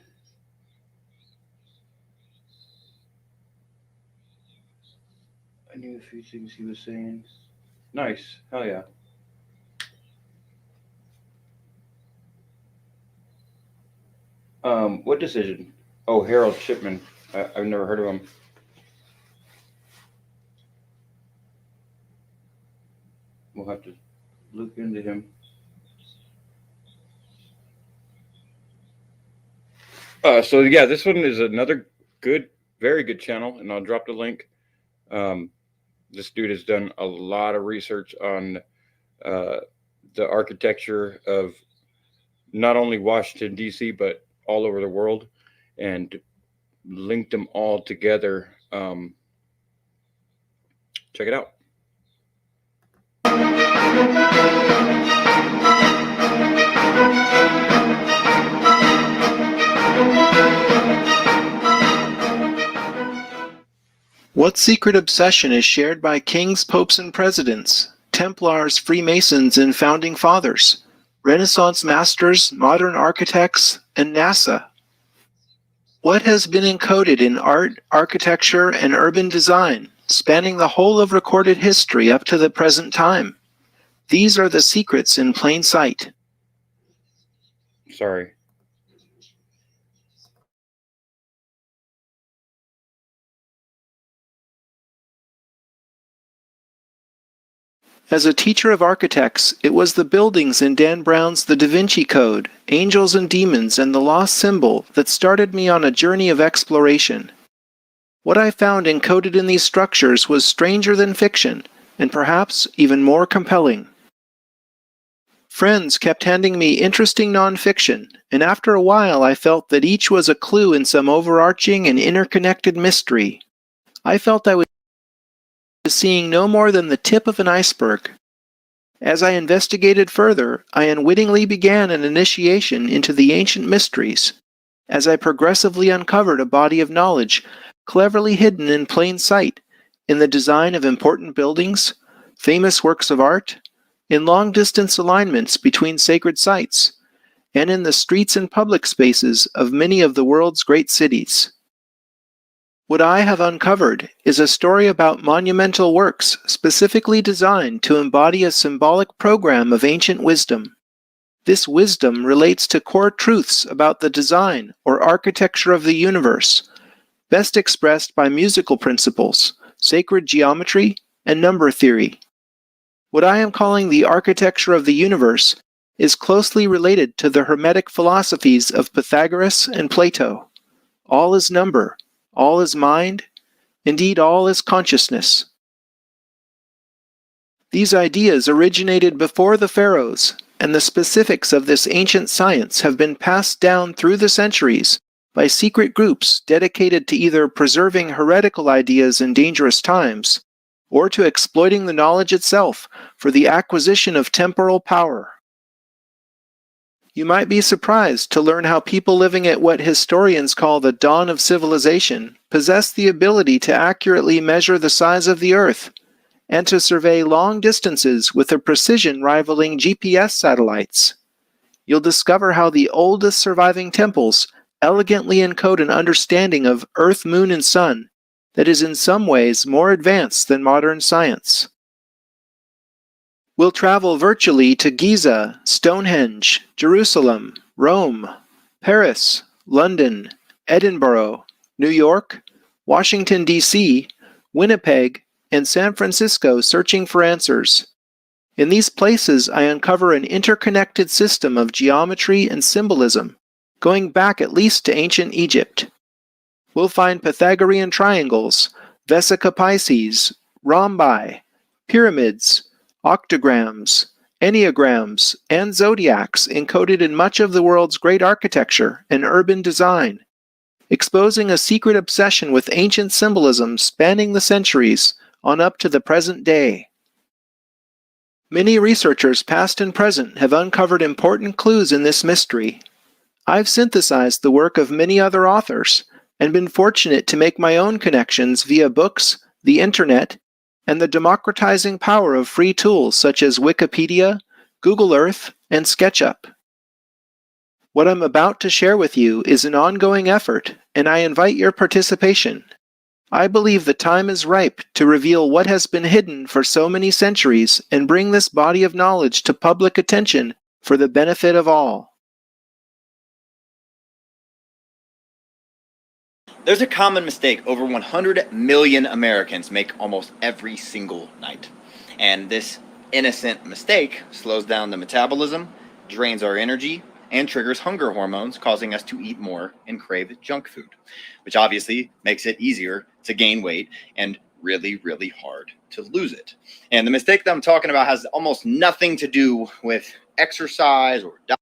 I knew a few things he was saying. Nice. Hell yeah. What decision? Oh, Harold Shipman. I've never heard of him. We'll have to look into him. So yeah, this one is another very good channel, and I'll drop the link. This dude has done a lot of research on the architecture of not only Washington, D.C., but all over the world, and linked them all together. Check it out.
What secret obsession is shared by kings, popes, and presidents, Templars, Freemasons, and Founding Fathers, Renaissance masters, modern architects, and NASA? What has been encoded in art, architecture, and urban design, spanning the whole of recorded history up to the present time? These are the secrets in plain sight.
Sorry.
As a teacher of architects, it was the buildings in Dan Brown's The Da Vinci Code, Angels and Demons, and the Lost Symbol that started me on a journey of exploration. What I found encoded in these structures was stranger than fiction, and perhaps even more compelling. Friends kept handing me interesting nonfiction, and after a while I felt that each was a clue in some overarching and interconnected mystery. I felt I was seeing no more than the tip of an iceberg. As I investigated further, I unwittingly began an initiation into the ancient mysteries, as I progressively uncovered a body of knowledge cleverly hidden in plain sight in the design of important buildings, famous works of art, in long-distance alignments between sacred sites, and in the streets and public spaces of many of the world's great cities. What I have uncovered is a story about monumental works specifically designed to embody a symbolic program of ancient wisdom. This wisdom relates to core truths about the design or architecture of the universe, best expressed by musical principles, sacred geometry, and number theory. What I am calling the architecture of the universe is closely related to the Hermetic philosophies of Pythagoras and Plato. All is number, all is mind, indeed all is consciousness. These ideas originated before the pharaohs, and the specifics of this ancient science have been passed down through the centuries by secret groups dedicated to either preserving heretical ideas in dangerous times, or to exploiting the knowledge itself for the acquisition of temporal power. You might be surprised to learn how people living at what historians call the dawn of civilization possess the ability to accurately measure the size of the Earth and to survey long distances with a precision rivaling GPS satellites. You'll discover how the oldest surviving temples elegantly encode an understanding of Earth, Moon, and Sun that is in some ways more advanced than modern science. We'll travel virtually to Giza, Stonehenge, Jerusalem, Rome, Paris, London, Edinburgh, New York, Washington, D.C., Winnipeg, and San Francisco searching for answers. In these places, I uncover an interconnected system of geometry and symbolism, going back at least to ancient Egypt. We'll find Pythagorean triangles, Vesica Pisces, rhombi, pyramids, octograms, enneagrams, and zodiacs encoded in much of the world's great architecture and urban design, exposing a secret obsession with ancient symbolism spanning the centuries on up to the present day. Many researchers, past and present, have uncovered important clues in this mystery. I've synthesized the work of many other authors and been fortunate to make my own connections via books, the internet, and the democratizing power of free tools such as Wikipedia, Google Earth, and SketchUp. What I'm about to share with you is an ongoing effort, and I invite your participation. I believe the time is ripe to reveal what has been hidden for so many centuries and bring this body of knowledge to public attention for the benefit of all.
There's a common mistake over 100 million Americans make almost every single night. And this innocent mistake slows down the metabolism, drains our energy, and triggers hunger hormones, causing us to eat more and crave junk food, which obviously makes it easier to gain weight and really, really hard to lose it. And the mistake that I'm talking about has almost nothing to do with exercise or diet.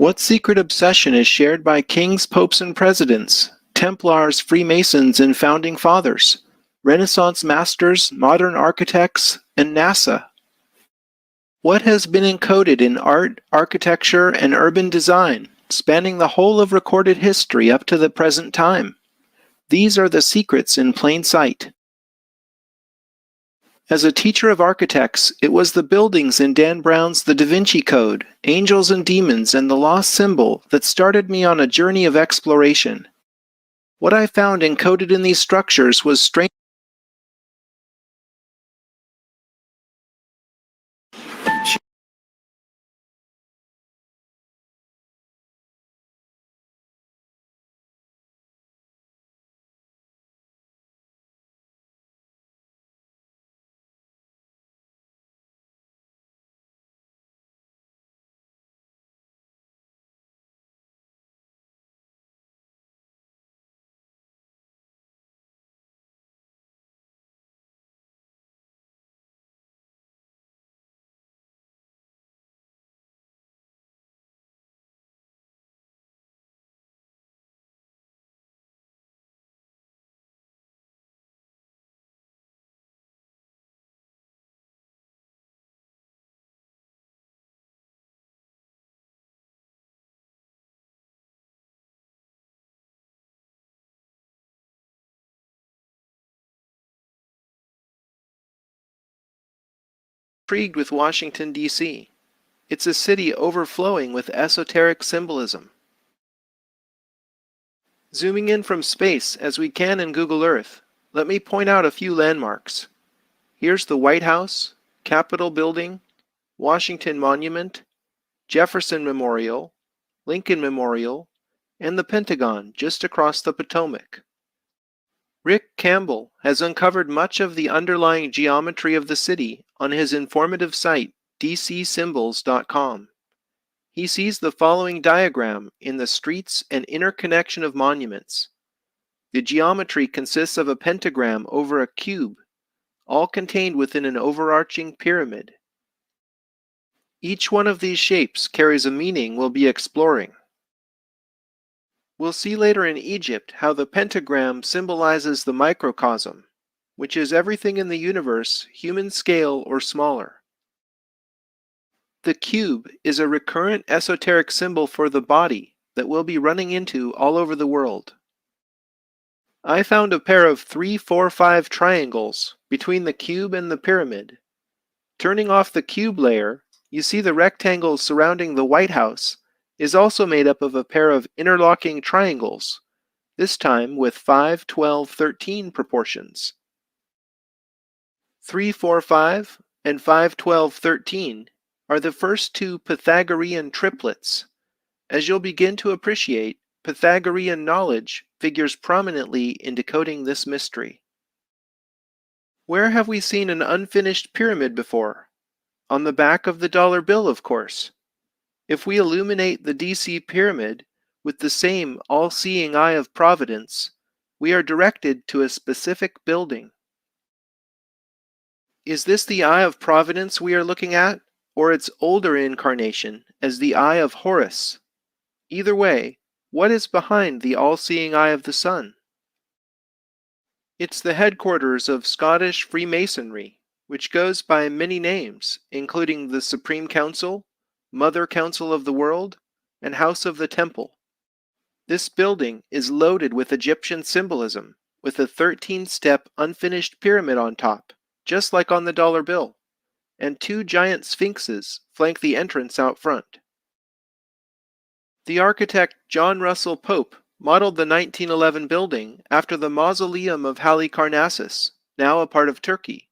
What secret obsession is shared by kings, popes, and presidents, Templars, Freemasons, and Founding Fathers, Renaissance masters, modern architects, and NASA? What has been encoded in art, architecture, and urban design, spanning the whole of recorded history up to the present time? These are the secrets in plain sight. As a teacher of architects, it was the buildings in Dan Brown's The Da Vinci Code, Angels and Demons, and the Lost Symbol that started me on a journey of exploration. What I found encoded in these structures was strange. Intrigued with Washington, D.C. It's a city overflowing with esoteric symbolism. Zooming in from space as we can in Google Earth, let me point out a few landmarks. Here's the White House, Capitol Building, Washington Monument, Jefferson Memorial, Lincoln Memorial, and the Pentagon just across the Potomac. Rick Campbell has uncovered much of the underlying geometry of the city on his informative site, dcsymbols.com. He sees the following diagram in the streets and interconnection of monuments. The geometry consists of a pentagram over a cube, all contained within an overarching pyramid. Each one of these shapes carries a meaning we'll be exploring. We'll see later in Egypt how the pentagram symbolizes the microcosm, which is everything in the universe, human scale or smaller. The cube is a recurrent esoteric symbol for the body that we'll be running into all over the world. I found a pair of 3, 4, 5 triangles between the cube and the pyramid. Turning off the cube layer, you see the rectangle surrounding the White House is also made up of a pair of interlocking triangles, this time with 5, 12, 13 proportions. 3, 4, 5 and 5, 12, 13 are the first two Pythagorean triplets. As you'll begin to appreciate, Pythagorean knowledge figures prominently in decoding this mystery. Where have we seen an unfinished pyramid before? On the back of the dollar bill, of course. If we illuminate the DC pyramid with the same all-seeing eye of providence, we are directed to a specific building. Is this the eye of providence we are looking at, or its older incarnation as the eye of Horus? Either way, what is behind the all-seeing eye of the sun? It's the headquarters of Scottish Freemasonry, which goes by many names, including the Supreme Council, Mother Council of the World, and House of the Temple. This building is loaded with Egyptian symbolism, with a 13-step unfinished pyramid on top, just like on the dollar bill, and 2 giant sphinxes flank the entrance out front. The architect John Russell Pope modeled the 1911 building after the mausoleum of Halicarnassus, now a part of Turkey.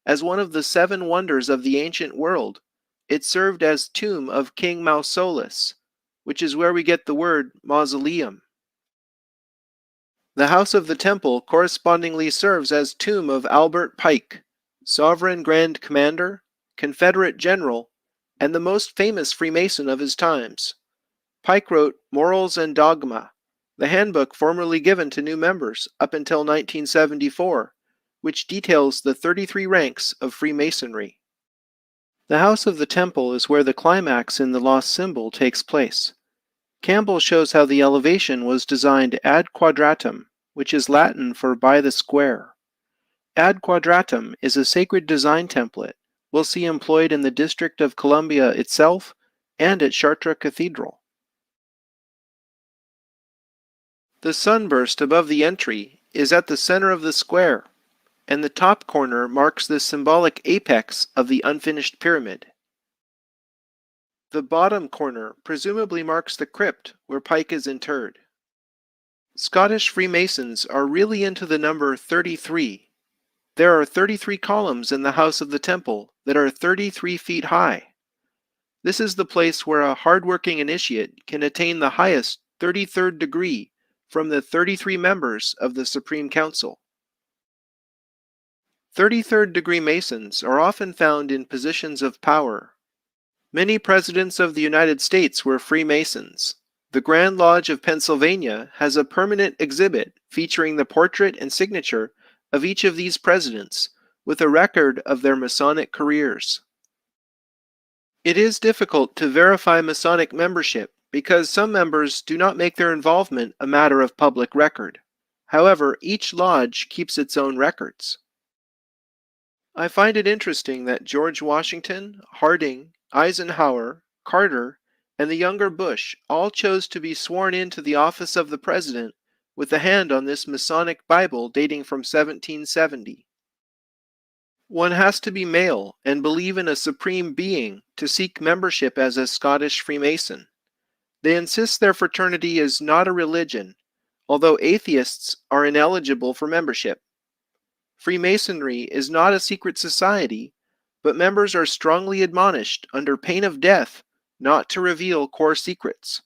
As one of the 7 wonders of the ancient world, it served as tomb of King Mausolus, which is where we get the word mausoleum. The House of the Temple correspondingly serves as tomb of Albert Pike, Sovereign Grand Commander, Confederate General, and the most famous Freemason of his times. Pike wrote Morals and Dogma, the handbook formerly given to new members up until 1974, which details the 33 ranks of Freemasonry. The house of the temple is where the climax in the lost symbol takes place. Campbell shows how the elevation was designed ad quadratum, which is Latin for by the square. Ad quadratum is a sacred design template we'll see employed in the District of Columbia itself and at Chartres Cathedral. The sunburst above the entry is at the center of the square, and the top corner marks the symbolic apex of the unfinished pyramid. The bottom corner presumably marks the crypt where Pike is interred. Scottish Freemasons are really into the number 33. There are 33 columns in the house of the temple that are 33 feet high. This is the place where a hardworking initiate can attain the highest 33rd degree from the 33 members of the Supreme Council. 33rd degree Masons are often found in positions of power. Many presidents of the United States were Freemasons. The Grand Lodge of Pennsylvania has a permanent exhibit featuring the portrait and signature of each of these presidents, with a record of their Masonic careers. It is difficult to verify Masonic membership because some members do not make their involvement a matter of public record. However, each lodge keeps its own records. I find it interesting that George Washington, Harding, Eisenhower, Carter, and the younger Bush all chose to be sworn into the office of the president with a hand on this Masonic Bible dating from 1770. One has to be male and believe in a supreme being to seek membership as a Scottish Freemason. They insist their fraternity is not a religion, although atheists are ineligible for membership. Freemasonry is not a secret society, but members are strongly admonished under pain of death not to reveal core secrets.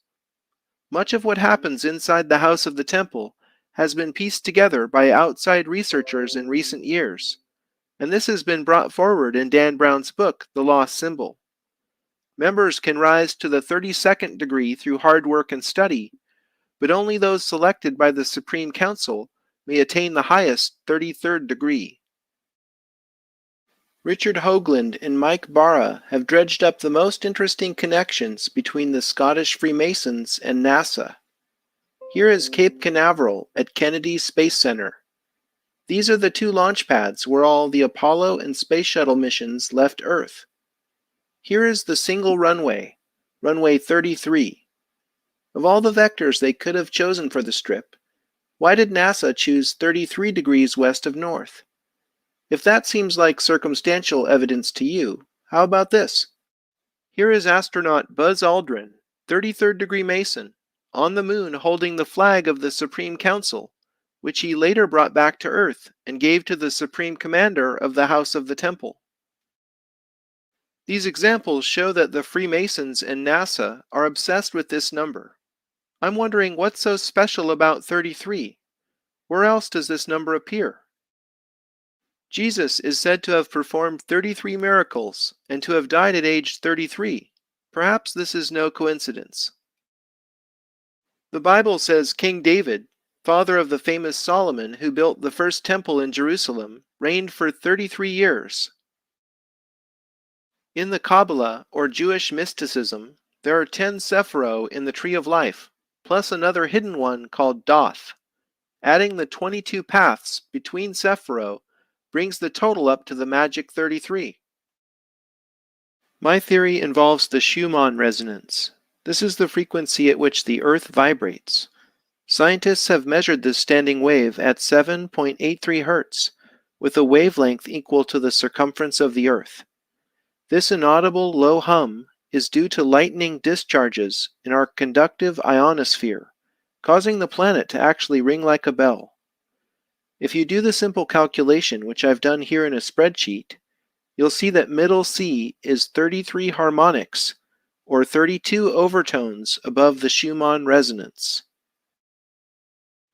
Much of what happens inside the house of the temple has been pieced together by outside researchers in recent years, and this has been brought forward in Dan Brown's book, The Lost Symbol. Members can rise to the 32nd degree through hard work and study, but only those selected by the Supreme Council may attain the highest 33rd degree. Richard Hoagland and Mike Barra have dredged up the most interesting connections between the Scottish Freemasons and NASA. Here is Cape Canaveral at Kennedy Space Center. These are the two launch pads where all the Apollo and Space Shuttle missions left Earth. Here is the single runway, runway 33. Of all the vectors they could have chosen for the strip, why did NASA choose 33 degrees west of north? If that seems like circumstantial evidence to you, how about this? Here is astronaut Buzz Aldrin, 33rd degree Mason, on the moon holding the flag of the Supreme Council, which he later brought back to Earth and gave to the Supreme Commander of the House of the Temple. These examples show that the Freemasons and NASA are obsessed with this number. I'm wondering what's so special about 33? Where else does this number appear? Jesus is said to have performed 33 miracles and to have died at age 33. Perhaps this is no coincidence. The Bible says King David, father of the famous Solomon who built the first temple in Jerusalem, reigned for 33 years. In the Kabbalah, or Jewish mysticism, there are 10 Sephiro in the Tree of Life, plus another hidden one called Doth. Adding the 22 paths between Sephiro brings the total up to the magic 33. My theory involves the Schumann resonance. This is the frequency at which the Earth vibrates. Scientists have measured this standing wave at 7.83 Hz, with a wavelength equal to the circumference of the Earth. This inaudible low hum is due to lightning discharges in our conductive ionosphere, causing the planet to actually ring like a bell. If you do the simple calculation, which I've done here in a spreadsheet, you'll see that middle C is 33 harmonics, or 32 overtones above the Schumann resonance.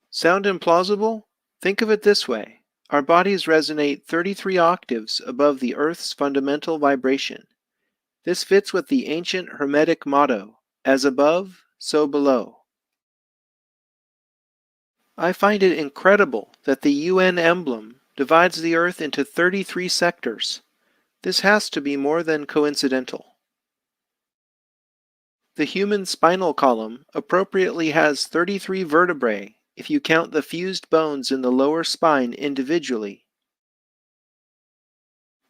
Sound implausible? Think of it this way. Our bodies resonate 33 octaves above the Earth's fundamental vibration. This fits with the ancient Hermetic motto, as above, so below. I find it incredible that the UN emblem divides the Earth into 33 sectors. This has to be more than coincidental. The human spinal column appropriately has 33 vertebrae if you count the fused bones in the lower spine individually.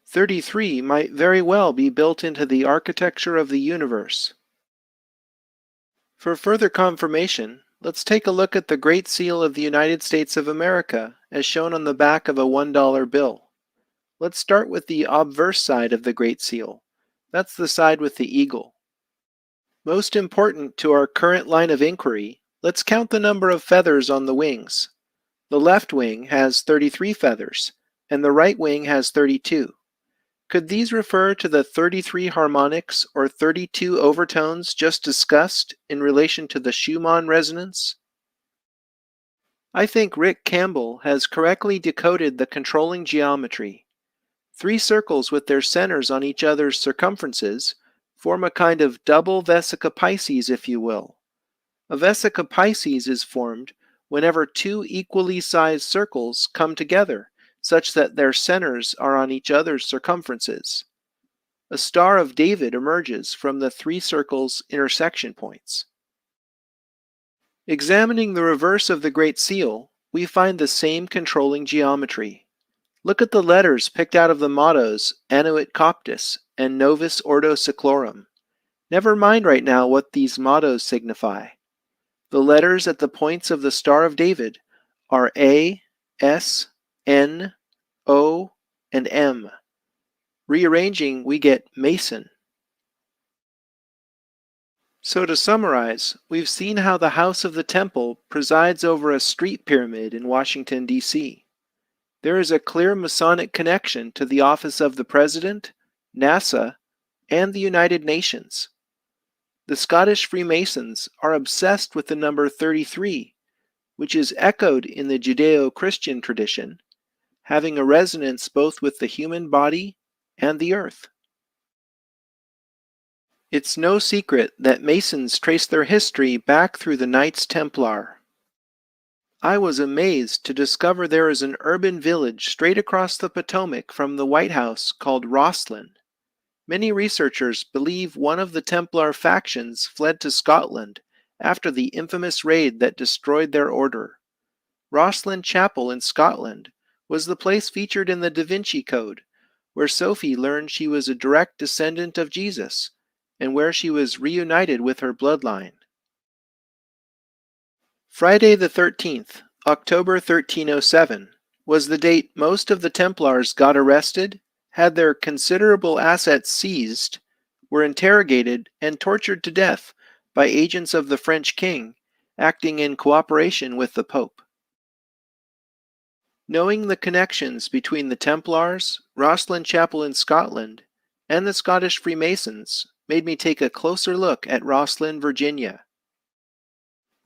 33 might very well be built into the architecture of the universe. For further confirmation, let's take a look at the Great Seal of the United States of America as shown on the back of a $1 bill. Let's start with the obverse side of the Great Seal. That's the side with the eagle. Most important to our current line of inquiry, let's count the number of feathers on the wings. The left wing has 33 feathers, and the right wing has 32. Could these refer to the 33 harmonics or 32 overtones just discussed in relation to the Schumann resonance? I think Rick Campbell has correctly decoded the controlling geometry. 3 circles with their centers on each other's circumferences form a kind of double vesica Pisces, if you will. A vesica Pisces is formed whenever 2 equally sized circles come together, such that their centers are on each other's circumferences. A Star of David emerges from the 3 circles' intersection points. Examining the reverse of the Great Seal, we find the same controlling geometry. Look at the letters picked out of the mottos Annuit Coptis and Novus Ordo Seclorum. Never mind right now what these mottos signify. The letters at the points of the Star of David are A, S, N, O, and M. Rearranging, we get Mason. So to summarize, we've seen how the House of the Temple presides over a street pyramid in Washington, D.C. There is a clear Masonic connection to the office of the President, NASA, and the United Nations. The Scottish Freemasons are obsessed with the number 33, which is echoed in the Judeo-Christian tradition, having a resonance both with the human body and the earth. It's no secret that Masons trace their history back through the Knights Templar. I was amazed to discover there is an urban village straight across the Potomac from the White House called Rosslyn. Many researchers believe one of the Templar factions fled to Scotland after the infamous raid that destroyed their order. Rosslyn Chapel in Scotland was the place featured in the Da Vinci Code, where Sophie learned she was a direct descendant of Jesus, and where she was reunited with her bloodline. Friday the 13th, October 1307, was the date most of the Templars got arrested, had their considerable assets seized, were interrogated and tortured to death by agents of the French king, acting in cooperation with the Pope. Knowing the connections between the Templars, Rosslyn Chapel in Scotland, and the Scottish Freemasons made me take a closer look at Rosslyn, Virginia.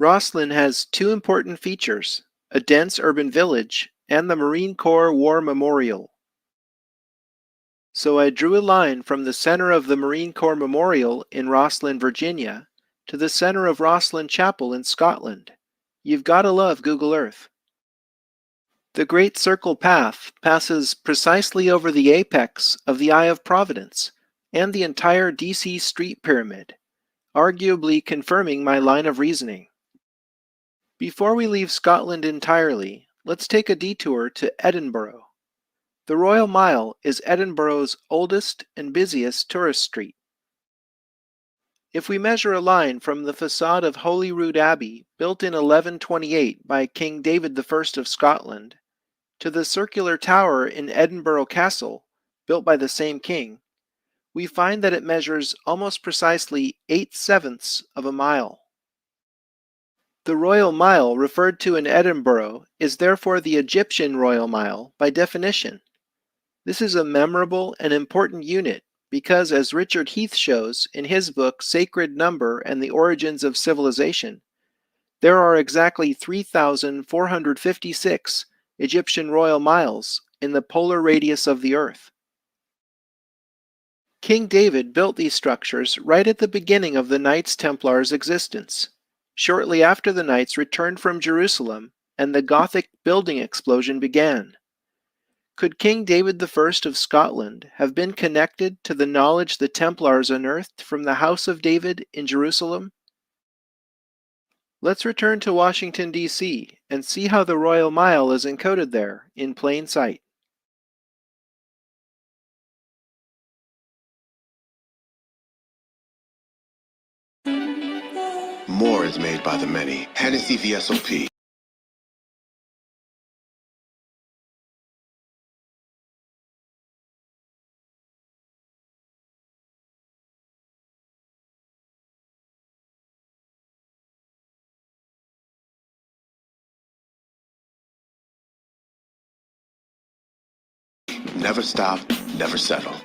Rosslyn has 2 important features, a dense urban village and the Marine Corps War Memorial. So I drew a line from the center of the Marine Corps Memorial in Rosslyn, Virginia, to the center of Rosslyn Chapel in Scotland. You've got to love Google Earth. The Great Circle Path passes precisely over the apex of the Eye of Providence and the entire DC Street Pyramid, arguably confirming my line of reasoning. Before we leave Scotland entirely, let's take a detour to Edinburgh. The Royal Mile is Edinburgh's oldest and busiest tourist street. If we measure a line from the facade of Holyrood Abbey, built in 1128 by King David I of Scotland, to the circular tower in Edinburgh Castle, built by the same king, we find that it measures almost precisely 8/7 of a mile. The Royal Mile referred to in Edinburgh is therefore the Egyptian Royal Mile by definition. This is a memorable and important unit because, as Richard Heath shows in his book Sacred Number and the Origins of Civilization, there are exactly 3,456 Egyptian royal miles in the polar radius of the Earth. King David built these structures right at the beginning of the Knights Templars' existence, shortly after the Knights returned from Jerusalem and the Gothic building explosion began. Could King David I of Scotland have been connected to the knowledge the Templars unearthed from the House of David in Jerusalem? Let's return to Washington, D.C. and see how the Royal Mile is encoded there in plain sight.
More is made by the many. Hennessy VSOP. Never stop, never settle.